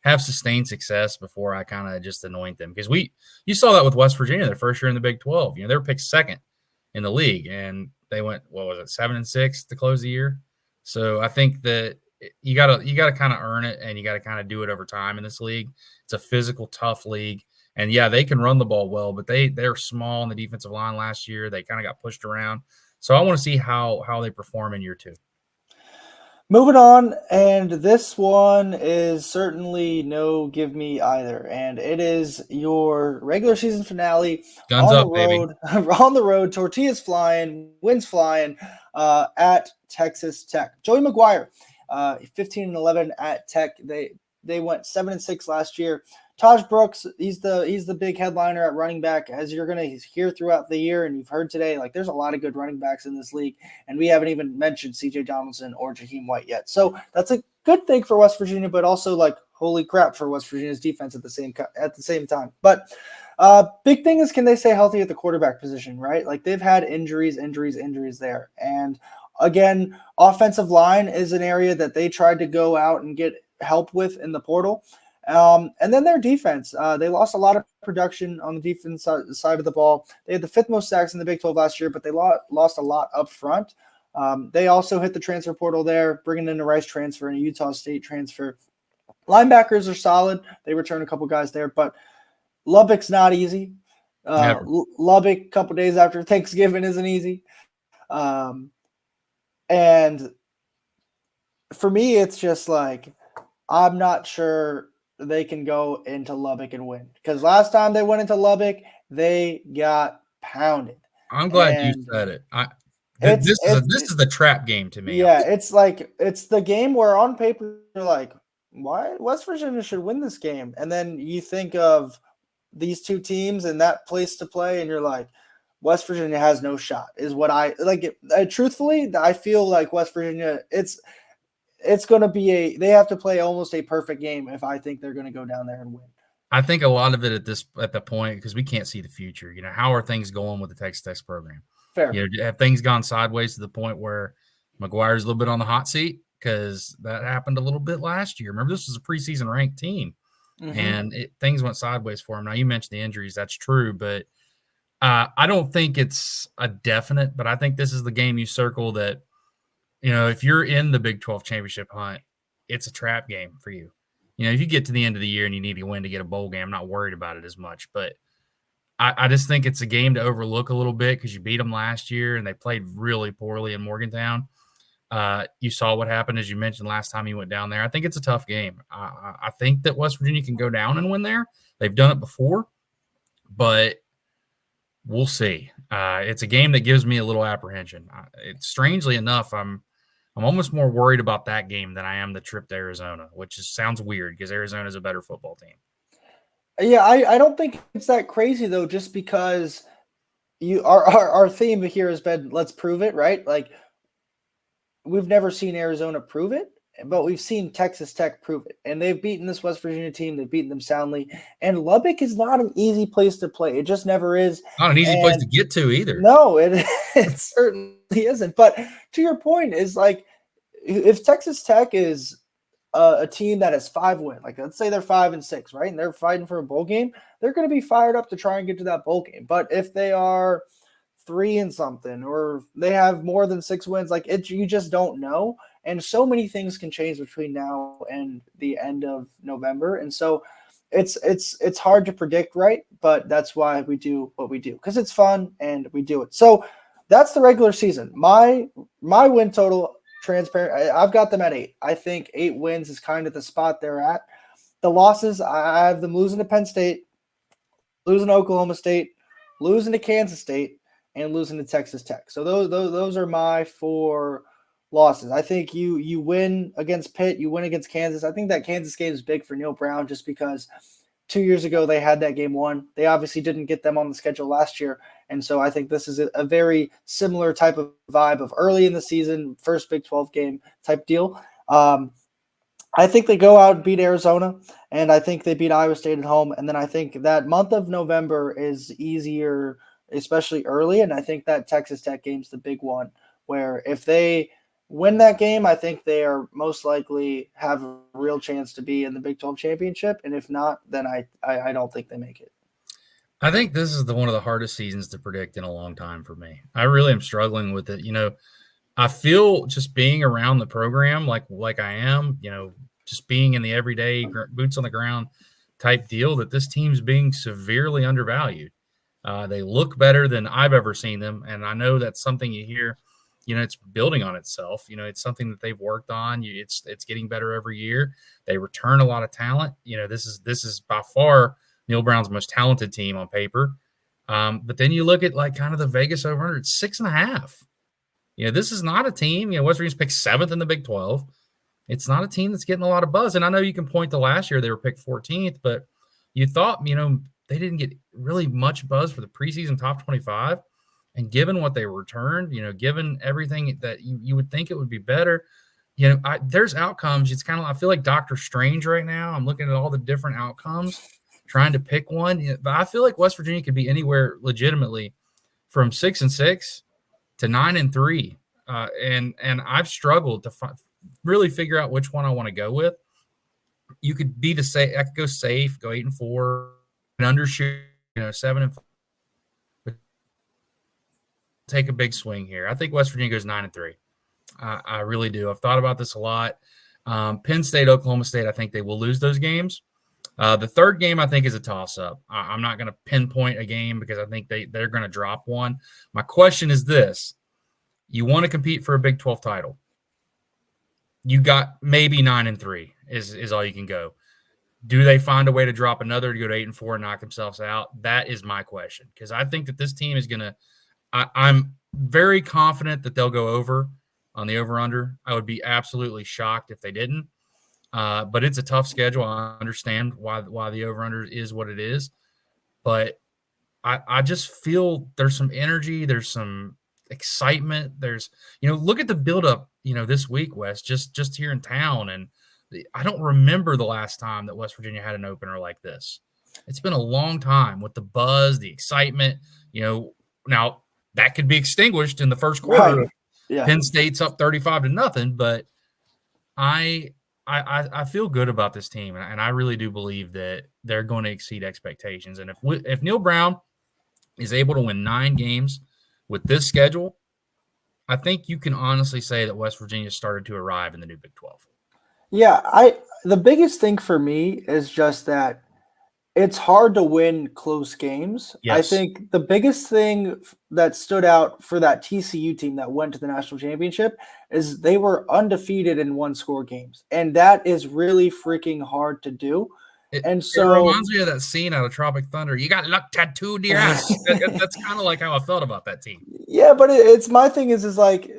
have sustained success before I kind of just anoint them, because you saw that with West Virginia their first year in the Big 12. They were picked second in the league, and they went, what was it, 7-6 to close the year. So I think that you gotta kind of earn it, and you got to kind of do it over time in this league. It's a physical, tough league. And yeah, they can run the ball well, but they're small on the defensive line last year. They kind of got pushed around. So I want to see how they perform in year 2. Moving on, and this one is certainly no give me either, and it is your regular season finale. Guns on up, the road, baby. On the road, tortillas flying, winds flying, at Texas Tech. Joey McGuire, 15-11 at Tech. They went 7-6 last year. Taj Brooks, he's the big headliner at running back, as you're going to hear throughout the year, and you've heard today, like, there's a lot of good running backs in this league, and we haven't even mentioned C.J. Donaldson or Jaheim White yet. So that's a good thing for West Virginia, but also, like, holy crap for West Virginia's defense at the same time. But big thing is, can they stay healthy at the quarterback position, right? Like, they've had injuries there, and again, offensive line is an area that they tried to go out and get help with in the portal. And then their defense, they lost a lot of production on the defense side of the ball. They had the 5th most sacks in the Big 12 last year, but they lost a lot up front. They also hit the transfer portal there, bringing in a Rice transfer and a Utah State transfer. Linebackers are solid. They return a couple guys there, but Lubbock's not easy. Lubbock, a couple days after Thanksgiving, isn't easy. And for me, it's just like, I'm not sure they can go into Lubbock and win, because last time they went into Lubbock, they got pounded. I'm glad you said it. This is the trap game to me. Yeah, it's the game where on paper you're like, why West Virginia should win this game, and then you think of these two teams and that place to play, and you're like, West Virginia has no shot. Is what I like. Truthfully, I feel like West Virginia, it's going to be they have to play almost a perfect game if I think they're going to go down there and win. I think a lot of it at the point, because we can't see the future. How are things going with the Texas Tech program? Fair. Have things gone sideways to the point where McGuire's a little bit on the hot seat? Because that happened a little bit last year. Remember, this was a preseason ranked team, and things went sideways for him. Now, you mentioned the injuries. That's true, but I don't think it's a definite, but I think this is the game you circle that, if you're in the Big 12 championship hunt, it's a trap game for you. If you get to the end of the year and you need to win to get a bowl game, I'm not worried about it as much. But I just think it's a game to overlook a little bit, because you beat them last year and they played really poorly in Morgantown. You saw what happened, as you mentioned, last time you went down there. I think it's a tough game. I think that West Virginia can go down and win there. They've done it before, but we'll see. It's a game that gives me a little apprehension. Strangely enough, I'm almost more worried about that game than I am the trip to Arizona, which sounds weird because Arizona is a better football team. Yeah, I don't think it's that crazy, though, just because our theme here has been, let's prove it, right? Like, we've never seen Arizona prove it, but we've seen Texas Tech prove it. And they've beaten this West Virginia team. They've beaten them soundly. And Lubbock is not an easy place to play. It just never is. Not an easy place to get to either. No, it certainly isn't. But to your point, is like, if Texas Tech is a team that has 5 wins, like let's say they're 5-6, right? And they're fighting for a bowl game, they're going to be fired up to try and get to that bowl game. But if they are 3-something, or they have more than 6 wins, like you just don't know. And so many things can change between now and the end of November. And so it's hard to predict, right? But that's why we do what we do, because it's fun and we do it. So that's the regular season. My win total, transparent, I've got them at 8. I think 8 wins is kind of the spot they're at. The losses, I have them losing to Penn State, losing to Oklahoma State, losing to Kansas State, and losing to Texas Tech. So those are my 4 losses. I think you win against Pitt, you win against Kansas. I think that Kansas game is big for Neil Brown, just because 2 years ago, they had that game won. They obviously didn't get them on the schedule last year. And so I think this is a very similar type of vibe of early in the season, first Big 12 game type deal. I think they go out and beat Arizona, and I think they beat Iowa State at home. And then I think that month of November is easier, especially early. And I think that Texas Tech game's the big one, where if they win that game, I think they are most likely have a real chance to be in the Big 12 championship. And if not, then I don't think they make it. I think this is one of the hardest seasons to predict in a long time for me. I really am struggling with it. I feel just being around the program like I am, just being in the everyday boots on the ground type deal, that this team's being severely undervalued. They look better than I've ever seen them, and I know that's something you hear. It's building on itself. It's something that they've worked on. It's getting better every year. They return a lot of talent. This is by far Neil Brown's most talented team on paper. But then you look at like kind of the Vegas over-under, it's 6.5. This is not a team. West Virginia's picked 7th in the Big 12. It's not a team that's getting a lot of buzz. And I know you can point to last year they were picked 14th, but you thought, they didn't get really much buzz for the preseason top 25. And given what they returned, given everything that you would think it would be better, there's outcomes. It's kind of, I feel like Doctor Strange right now. I'm looking at all the different outcomes, trying to pick one. But I feel like West Virginia could be anywhere legitimately from 6-6 to 9-3. And I've struggled to really figure out which one I want to go with. You could be I could go safe, go 8-4, and undershoot, 7-5. Take a big swing here. I think West Virginia goes 9-3. I really do. I've thought about this a lot. Penn State, Oklahoma State, I think they will lose those games. The third game, I think, is a toss-up. I'm not going to pinpoint a game because I think they're going to drop one. My question is this. You want to compete for a Big 12 title. You got maybe 9-3 is all you can go. Do they find a way to drop another to go to 8-4 and knock themselves out? That is my question, because I think that this team is going to I'm very confident that they'll go over on the over-under. I would be absolutely shocked if they didn't. But it's a tough schedule. I understand why the over-under is what it is. But I just feel there's some energy. There's some excitement. There's, look at the buildup, this week, Wes, just here in town. And I don't remember the last time that West Virginia had an opener like this. It's been a long time with the buzz, the excitement, now that could be extinguished in the first quarter. Right. Yeah. Penn State's up 35-0, but I feel good about this team, and I really do believe that they're going to exceed expectations. And if Neil Brown is able to win 9 games with this schedule, I think you can honestly say that West Virginia started to arrive in the new Big 12. Yeah, the biggest thing for me is just that it's hard to win close games. Yes. I think the biggest thing that stood out for that TCU team that went to the national championship is they were undefeated in one-score games. And that is really freaking hard to do. It reminds me of that scene out of Tropic Thunder. You got luck tattooed to your ass. That's kind of like how I felt about that team. Yeah, but it's my thing is like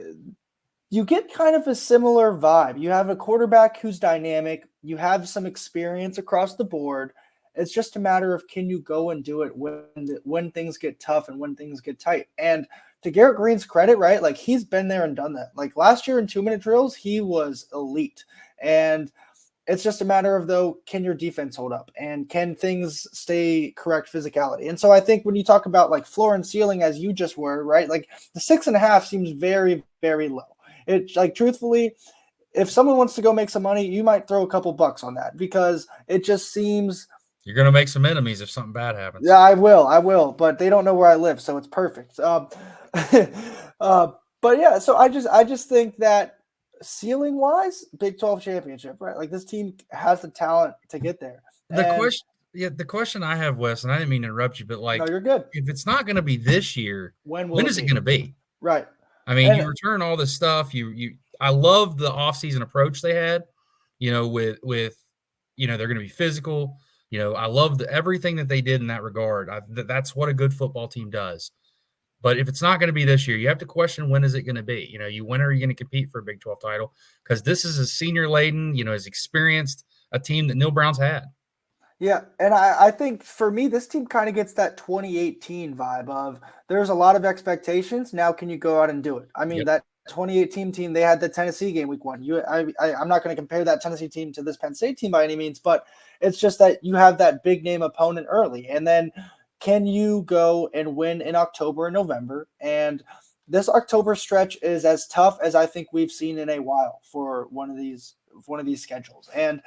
you get kind of a similar vibe. You have a quarterback who's dynamic. You have some experience across the board. It's just a matter of can you go and do it when things get tough and when things get tight. And to Garrett Green's credit, right, like he's been there and done that. Like last year in 2-minute drills, he was elite. And it's just a matter of, though, can your defense hold up and can things stay correct physicality? And so I think when you talk about like floor and ceiling, as you just were, right, like the 6.5 seems very, very low. It like truthfully, if someone wants to go make some money, you might throw a couple bucks on that because it just seems – you're going to make some enemies if something bad happens. Yeah, I will, but they don't know where I live, so it's perfect. But yeah, so I just think that ceiling-wise, Big 12 championship, right? Like this team has the talent to get there. The question I have, Wes, and I didn't mean to interrupt you, but like, no, you're good. If it's not going to be this year, when is it going to be? Right. I mean, you return all this stuff. I love the offseason approach they had. With they're going to be physical. I love everything that they did in that regard. That's what a good football team does. But if it's not going to be this year, you have to question when is it going to be? When are you going to compete for a Big 12 title? Because this is a senior-laden, as experienced a team that Neil Brown's had. Yeah, and I think for me, this team kind of gets that 2018 vibe of there's a lot of expectations. Now, can you go out and do it? I mean, Yep. that 2018 team, they had the Tennessee game week 1. I'm not going to compare that Tennessee team to this Penn State team by any means, but it's just that you have that big name opponent early. And then can you go and win in October and November? And this October stretch is as tough as I think we've seen in a while for one of these schedules. And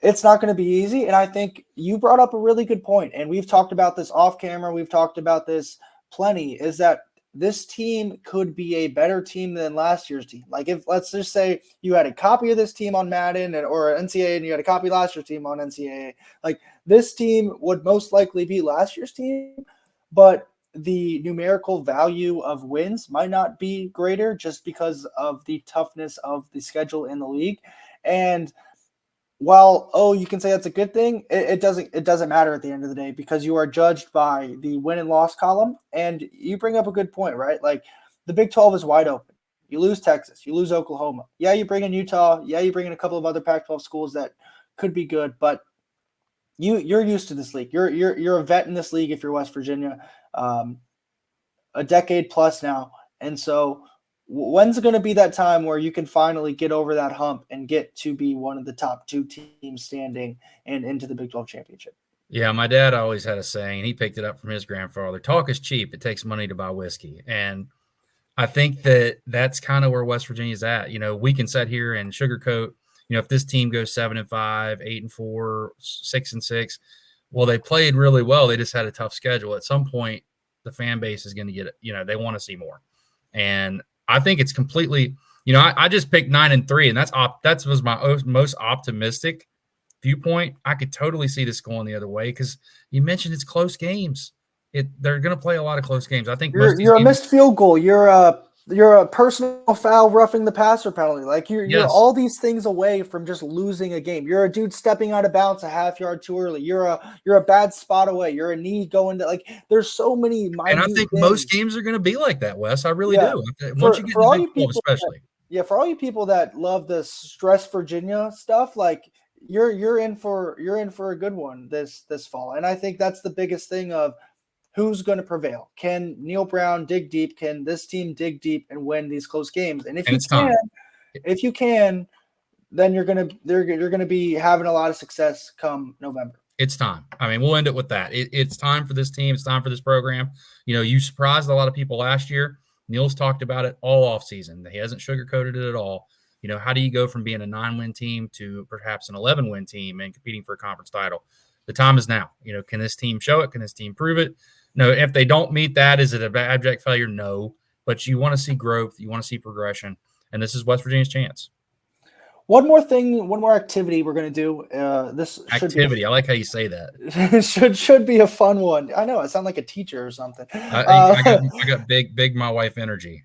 it's not going to be easy. And I think you brought up a really good point, and we've talked about this off camera. We've talked about this plenty, is that this team could be a better team than last year's team. Like, if let's just say you had a copy of this team on Madden or NCAA and you had a copy of last year's team on NCAA, like this team would most likely be last year's team, but the numerical value of wins might not be greater just because of the toughness of the schedule in the league. And while you can say that's a good thing, it doesn't matter at the end of the day because you are judged by the win and loss column. And you bring up a good point, right? Like the Big 12 is wide open. You lose Texas, you lose Oklahoma. Yeah, you bring in Utah. Yeah, you bring in a couple of other Pac-12 schools that could be good, but you're used to this league. You're a vet in this league if you're West Virginia, a decade plus now, and so when's going to be that time where you can finally get over that hump and get to be one of the top 2 teams standing and into the Big 12 championship? Yeah, my dad always had a saying, and he picked it up from his grandfather: talk is cheap. It takes money to buy whiskey. And I think that that's kind of where West Virginia's at. We can sit here and sugarcoat, if this team goes 7-5, 8-4, 6-6, well, they played really well. They just had a tough schedule. At some point, the fan base is going to get it. They want to see more. And I think it's completely, I just picked 9-3, and that was my most optimistic viewpoint. I could totally see this going the other way because you mentioned it's close games. They're going to play a lot of close games. I think You're a missed field goal. You're a personal foul, roughing the passer penalty. Like you're yes, all these things away from just losing a game. You're a dude stepping out of bounds a half yard too early. You're a bad spot away. You're a knee going to, like, there's so many minute and I think things. most games are going to be like that, Wes. I really do. Once you get For in the all Big you 12, people, especially. for all you people that love the stress Virginia stuff, like you're in for a good one this fall. And I think that's the biggest thing of who's going to prevail. Can Neil Brown dig deep? Can this team dig deep and win these close games? And It's time. if you can, then you're gonna be having a lot of success come November. It's time. I mean, we'll end it with that. It's time for this team. It's time for this program. You surprised a lot of people last year. Neil's talked about it all offseason. He hasn't sugarcoated it at all. How do you go from being a 9-win team to perhaps an 11-win team and competing for a conference title? The time is now. Can this team show it? Can this team prove it? No, if they don't meet that, is it an abject failure? No. But you want to see growth. You want to see progression. And this is West Virginia's chance. One more activity we're going to do. This activity. I like how you say that. should be a fun one. I know I sound like a teacher or something. I got big my wife energy.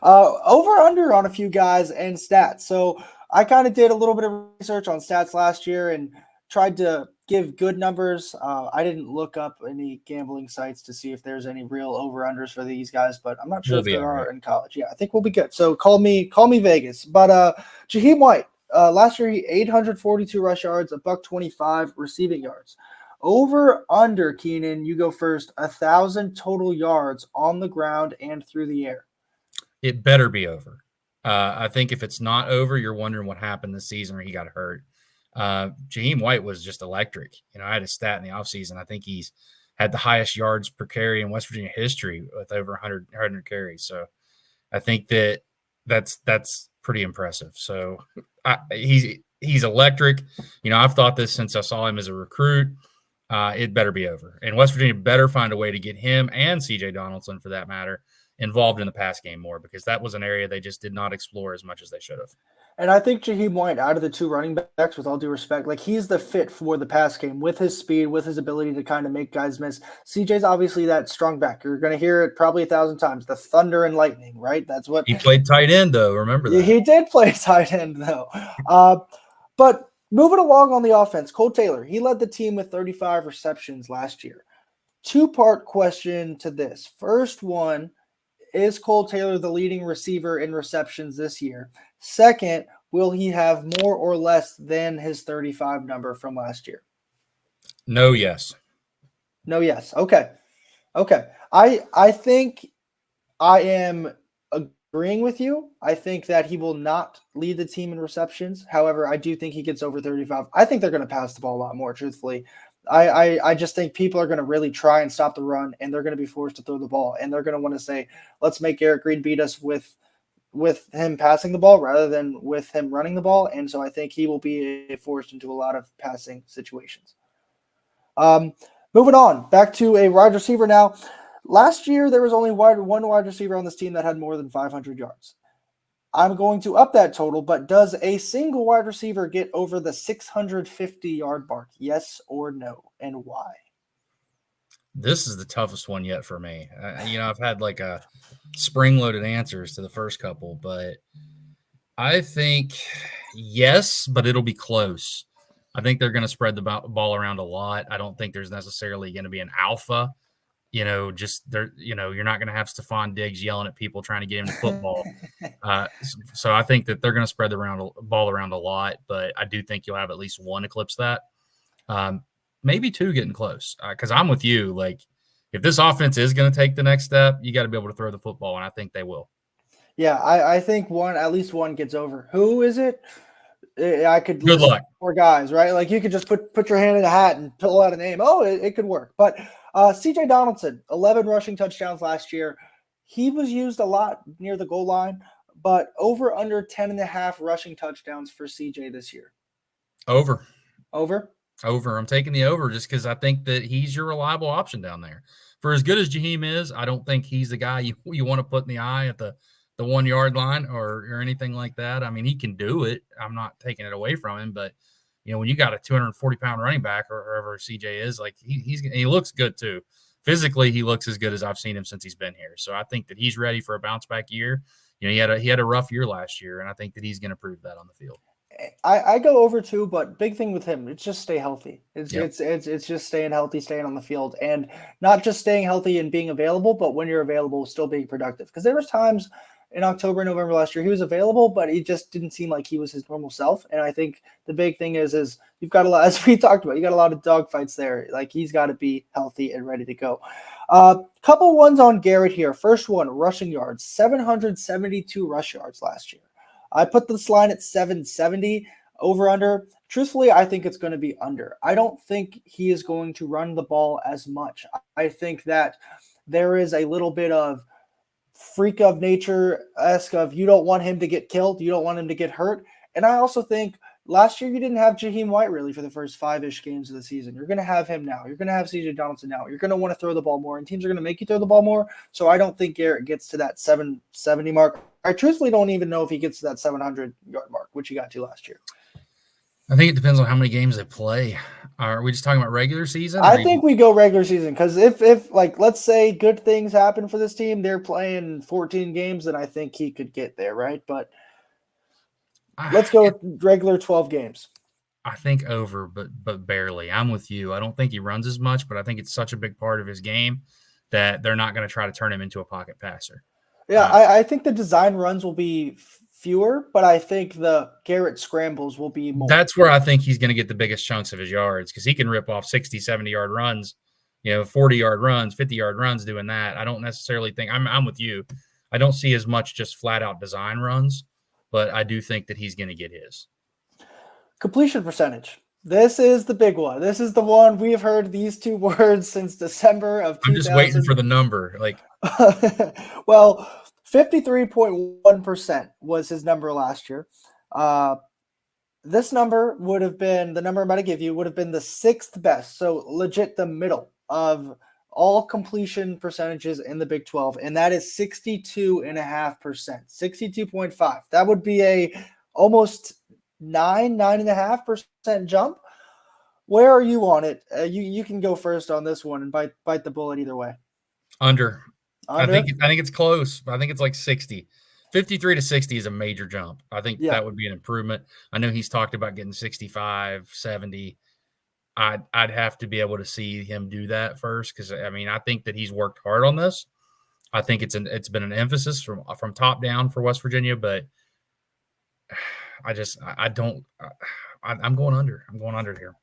Over under on a few guys and stats. So I kind of did a little bit of research on stats last year and tried to give good numbers. I didn't look up any gambling sites to see if there's any real over-unders for these guys, but I'm not sure if there are in college. Yeah, I think we'll be good. So call me Vegas. But Jaheim White, last year he 842 rush yards, $125 receiving yards. Over under, Keenan, you go first, 1,000 total yards on the ground and through the air. It better be over. I think if it's not over, you're wondering what happened this season or he got hurt. Jaheim White was just electric. I had a stat in the offseason. I think he's had the highest yards per carry in West Virginia history with over 100 carries. So I think that's pretty impressive. So he's electric. I've thought this since I saw him as a recruit. It better be over. And West Virginia better find a way to get him and C.J. Donaldson, for that matter, involved in the pass game more, because that was an area they just did not explore as much as they should have. And I think Jaheim White, out of the two running backs, with all due respect, like he's the fit for the pass game with his speed, with his ability to kind of make guys miss. CJ's obviously that strong back. You're going to hear it probably 1,000 times. The thunder and lightning, right? That's what he played tight end, though. Remember that. He did play tight end, though. But moving along on the offense, Cole Taylor, he led the team with 35 receptions last year. Two-part question to this. First one, is Cole Taylor the leading receiver in receptions this year? Second, will he have more or less than his 35 number from last year? No, yes. No, yes. Okay. I think I am agreeing with you. I think that he will not lead the team in receptions. However, I do think he gets over 35. I think they're going to pass the ball a lot more, truthfully. I just think people are going to really try and stop the run, and they're going to be forced to throw the ball. And they're going to want to say, let's make Garrett Green beat us with him passing the ball rather than with him running the ball. And so I think he will be forced into a lot of passing situations. Moving on, back to a wide receiver now. Last year, there was only one wide receiver on this team that had more than 500 yards. I'm going to up that total, but does a single wide receiver get over the 650-yard mark? Yes or no, and why? This is the toughest one yet for me. I've had like a spring-loaded answers to the first couple, but I think yes, but it'll be close. I think they're going to spread the ball around a lot. I don't think there's necessarily going to be an alpha. You're not going to have Stephon Diggs yelling at people trying to get him to football. So I think that they're going to spread the ball around a lot, but I do think you'll have at least one eclipse that. Maybe two getting close, because I'm with you. Like, if this offense is going to take the next step, you got to be able to throw the football, and I think they will. Yeah, I think at least one gets over. Who is it? I could Good luck. 4 guys, right? Like, you could just put your hand in a hat and pull out a name. Oh, it could work. But C.J. Donaldson, 11 rushing touchdowns last year. He was used a lot near the goal line, but over under 10.5 rushing touchdowns for C.J. this year. Over. I'm taking the over just because I think that he's your reliable option down there. For as good as Jaheim is, I don't think he's the guy you want to put in the eye at the 1 yard line or anything like that. I mean, he can do it. I'm not taking it away from him, but when you got a 240-pound running back or whoever CJ is, like he looks good too. Physically, he looks as good as I've seen him since he's been here. So I think that he's ready for a bounce back year. He had a rough year last year, and I think that he's going to prove that on the field. I go over too, but big thing with him, it's just stay healthy. It's just staying healthy, staying on the field, and not just staying healthy and being available, but when you're available, still being productive. Because there was times in October, November last year, he was available, but he just didn't seem like he was his normal self. And I think the big thing is you've got a lot, as we talked about, you got a lot of dogfights there. Like, he's got to be healthy and ready to go. Couple ones on Garrett here. First one, rushing yards, 772 rush yards last year. I put this line at 770 over under. Truthfully, I think it's going to be under. I don't think he is going to run the ball as much. I think that there is a little bit of freak of nature-esque of you don't want him to get killed. You don't want him to get hurt. And I also think last year you didn't have Jaheim White really for the first 5-ish games of the season. You're going to have him now. You're going to have C.J. Donaldson now. You're going to want to throw the ball more, and teams are going to make you throw the ball more. So I don't think Garrett gets to that 770 mark. I truthfully don't even know if he gets to that 700-yard mark, which he got to last year. I think it depends on how many games they play. Are we just talking about regular season? I think we go regular season because if like, let's say good things happen for this team, they're playing 14 games, then I think he could get there, right? But let's go with regular 12 games. I think over, but barely. I'm with you. I don't think he runs as much, but I think it's such a big part of his game that they're not going to try to turn him into a pocket passer. Yeah, I think the design runs will be fewer, but I think the Garrett scrambles will be more. That's where I think he's going to get the biggest chunks of his yards because he can rip off 60, 70-yard runs, 40-yard runs, 50-yard runs doing that. I don't necessarily think – I'm with you. I don't see as much just flat-out design runs, but I do think that he's going to get his. Completion percentage. This is the big one. This is the one we've heard these two words since December of 2000. I'm just waiting for the number. Well, 53.1% was his number last year. This number would have been, the number I'm about to give you, would have been the 6th best. So legit the middle of all completion percentages in the Big 12. And that is 62.5%, 62.5. That would be a almost 9.5% jump. Where are you on it? You can go first on this one and bite the bullet either way. Under. I think it's close. I think it's like 60. 53 to 60 is a major jump. I think that would be an improvement. I know he's talked about getting 65, 70. I'd have to be able to see him do that first because, I think that he's worked hard on this. I think it's been an emphasis from top down for West Virginia, but I'm going under. I'm going under here.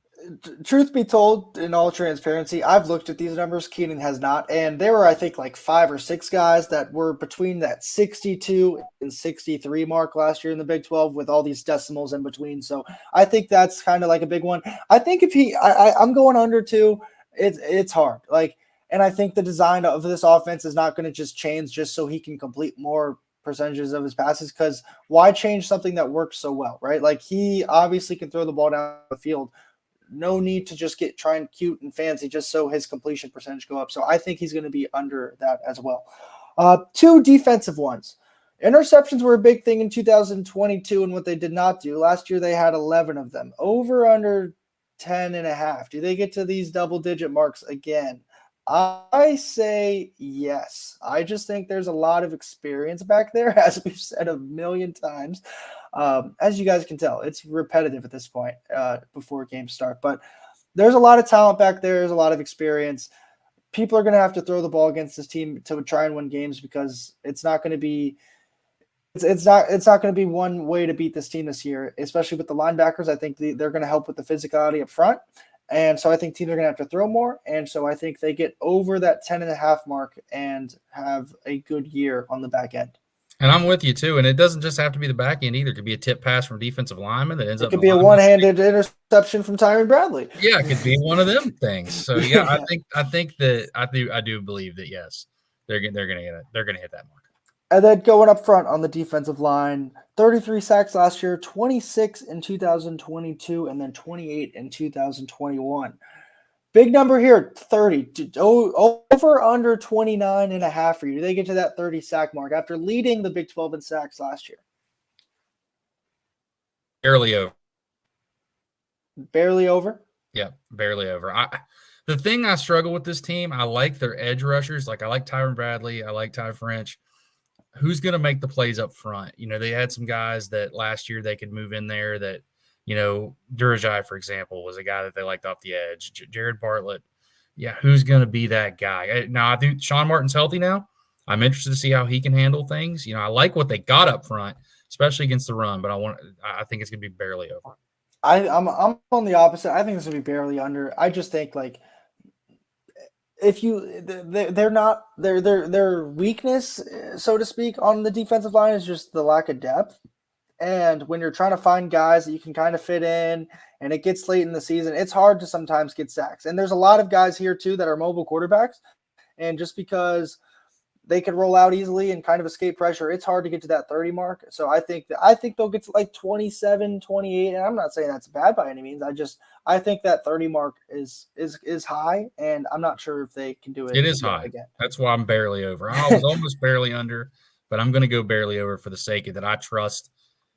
Truth be told, in all transparency, I've looked at these numbers. Keenan has not. And there were, I think, like 5 or 6 guys that were between that 62 and 63 mark last year in the Big 12 with all these decimals in between. So I think that's kind of like a big one. I think if I'm going under too. It's hard. And I think the design of this offense is not going to just change just so he can complete more percentages of his passes, because why change something that works so well, right? Like, he obviously can throw the ball down the field. No need to just try and cute and fancy just so his completion percentage go up. So I think he's going to be under that as well. 2 defensive ones. Interceptions were a big thing in 2022, and what they did not do. Last year they had 11 of them. Over under 10.5. Do they get to these double-digit marks again? I say yes. I just think there's a lot of experience back there, as we've said a million times. As you guys can tell, it's repetitive at this point before games start. But there's a lot of talent back there. There's a lot of experience. People are going to have to throw the ball against this team to try and win games, because it's not going to be it's not going to be one way to beat this team this year, especially with the linebackers. I think they're going to help with the physicality up front. And so I think teams are going to have to throw more. And so I think they get over that 10.5 mark and have a good year on the back end. And I'm with you too. And it doesn't just have to be the back end either. It could be a tip pass from defensive lineman that ends up. It could be a one-handed interception from Tyron Bradley. Yeah, it could be one of them things. So yeah, I think that I do believe that yes, they're going to hit it. They're going to hit that mark. And then going up front on the defensive line, 33 sacks last year, 26 in 2022, and then 28 in 2021. Big number here, 30. Over under 29.5 for you. Do they get to that 30 sack mark after leading the Big 12 in sacks last year? Barely over. Barely over? Yeah, barely over. The thing I struggle with this team, I like their edge rushers. Like, I like Tyron Bradley. I like Ty French. Who's going to make the plays up front? They had some guys that last year they could move in there that, Durajai, for example, was a guy that they liked off the edge. Jared Bartlett. Yeah, who's going to be that guy? Now, I think Sean Martin's healthy now. I'm interested to see how he can handle things. I like what they got up front, especially against the run, but I think it's going to be barely over. I'm on the opposite. I think it's going to be barely under. I just think, like, their weakness, so to speak, on the defensive line is just the lack of depth. And when you're trying to find guys that you can kind of fit in and it gets late in the season, it's hard to sometimes get sacks. And there's a lot of guys here too that are mobile quarterbacks. And just because they can roll out easily and kind of escape pressure, it's hard to get to that 30 mark. So I think they'll get to like 27, 28. And I'm not saying that's bad by any means. I think that 30 mark is high, and I'm not sure if they can do it. It is high. Again. That's why I'm barely over. I was almost barely under, but I'm going to go barely over for the sake of that.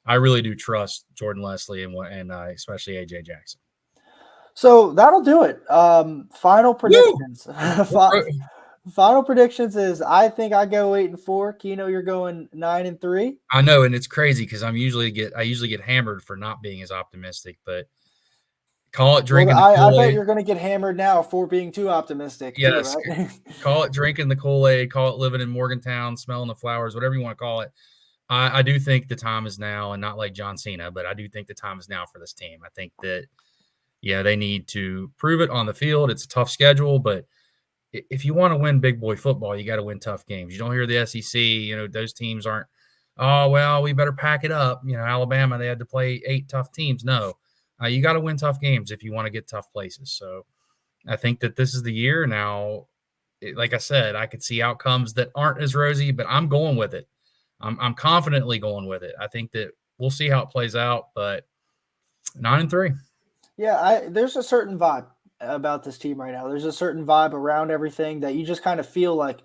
I really do trust Jordan Leslie and especially AJ Jackson. So that'll do it. Final predictions. Final predictions is I think I go 8-4. Keno, you're going 9-3. I know, and it's crazy because I usually get hammered for not being as optimistic, but call it drinking. I bet you're going to get hammered now for being too optimistic. Yes, too, right? Call it drinking the Kool-Aid. Call it living in Morgantown, smelling the flowers, whatever you want to call it. I do think the time is now, and not like John Cena, but I do think the time is now for this team. I think that, they need to prove it on the field. It's a tough schedule, but if you want to win big boy football, you got to win tough games. You don't hear the SEC, those teams aren't, oh, well, we better pack it up. Alabama, they had to play 8 tough teams. No, you got to win tough games if you want to get tough places. So I think that this is the year now. Like I said, I could see outcomes that aren't as rosy, but I'm going with it. I'm confidently going with it. I think that we'll see how it plays out, but 9-3. Yeah, there's a certain vibe about this team right now. There's a certain vibe around everything that you just kind of feel like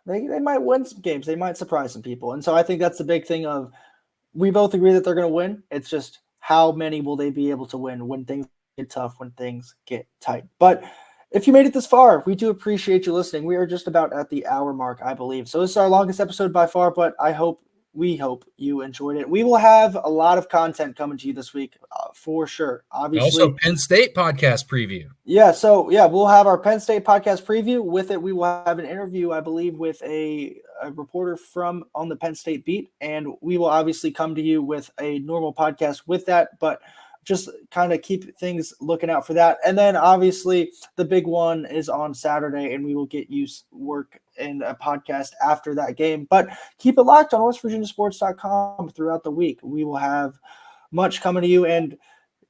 they might win some games. They might surprise some people. And so I think that's the big thing of we both agree that they're going to win. It's just how many will they be able to win when things get tough, when things get tight. But if you made it this far, we do appreciate you listening. We are just about at the hour mark, I believe. So this is our longest episode by far, but I hope we hope you enjoyed it. We will have a lot of content coming to you this week for sure. Obviously, Also, Penn State podcast preview. Yeah, so we'll have our Penn State podcast preview. With it, we will have an interview, I believe, with a reporter from on the Penn State beat, and we will obviously come to you with a normal podcast with that, but just kind of keep things looking out for that. And then obviously the big one is on Saturday, and we will get you work in a podcast after that game. But keep it locked on WestVirginiaSports.com throughout the week. We will have much coming to you, and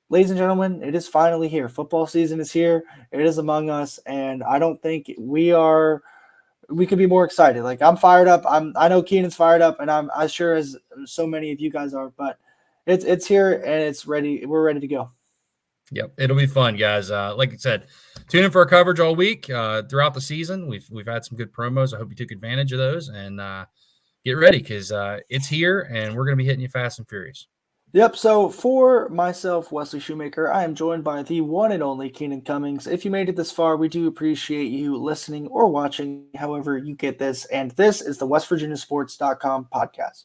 ladies and gentlemen, it is finally here. Football season is here. It is among us, and I don't think we could be more excited. Like, I'm fired up. I know Keenan's fired up, and I'm as sure as so many of you guys are. But it's here and it's ready. We're ready to go. Yep, it'll be fun, guys. Like I said, tune in for our coverage all week throughout the season. We've had some good promos. I hope you took advantage of those, and get ready because it's here, and we're going to be hitting you fast and furious. Yep, so for myself, Wesley Shoemaker, I am joined by the one and only Keenan Cummings. If you made it this far, we do appreciate you listening or watching, however you get this. And this is the WestVirginiaSports.com podcast.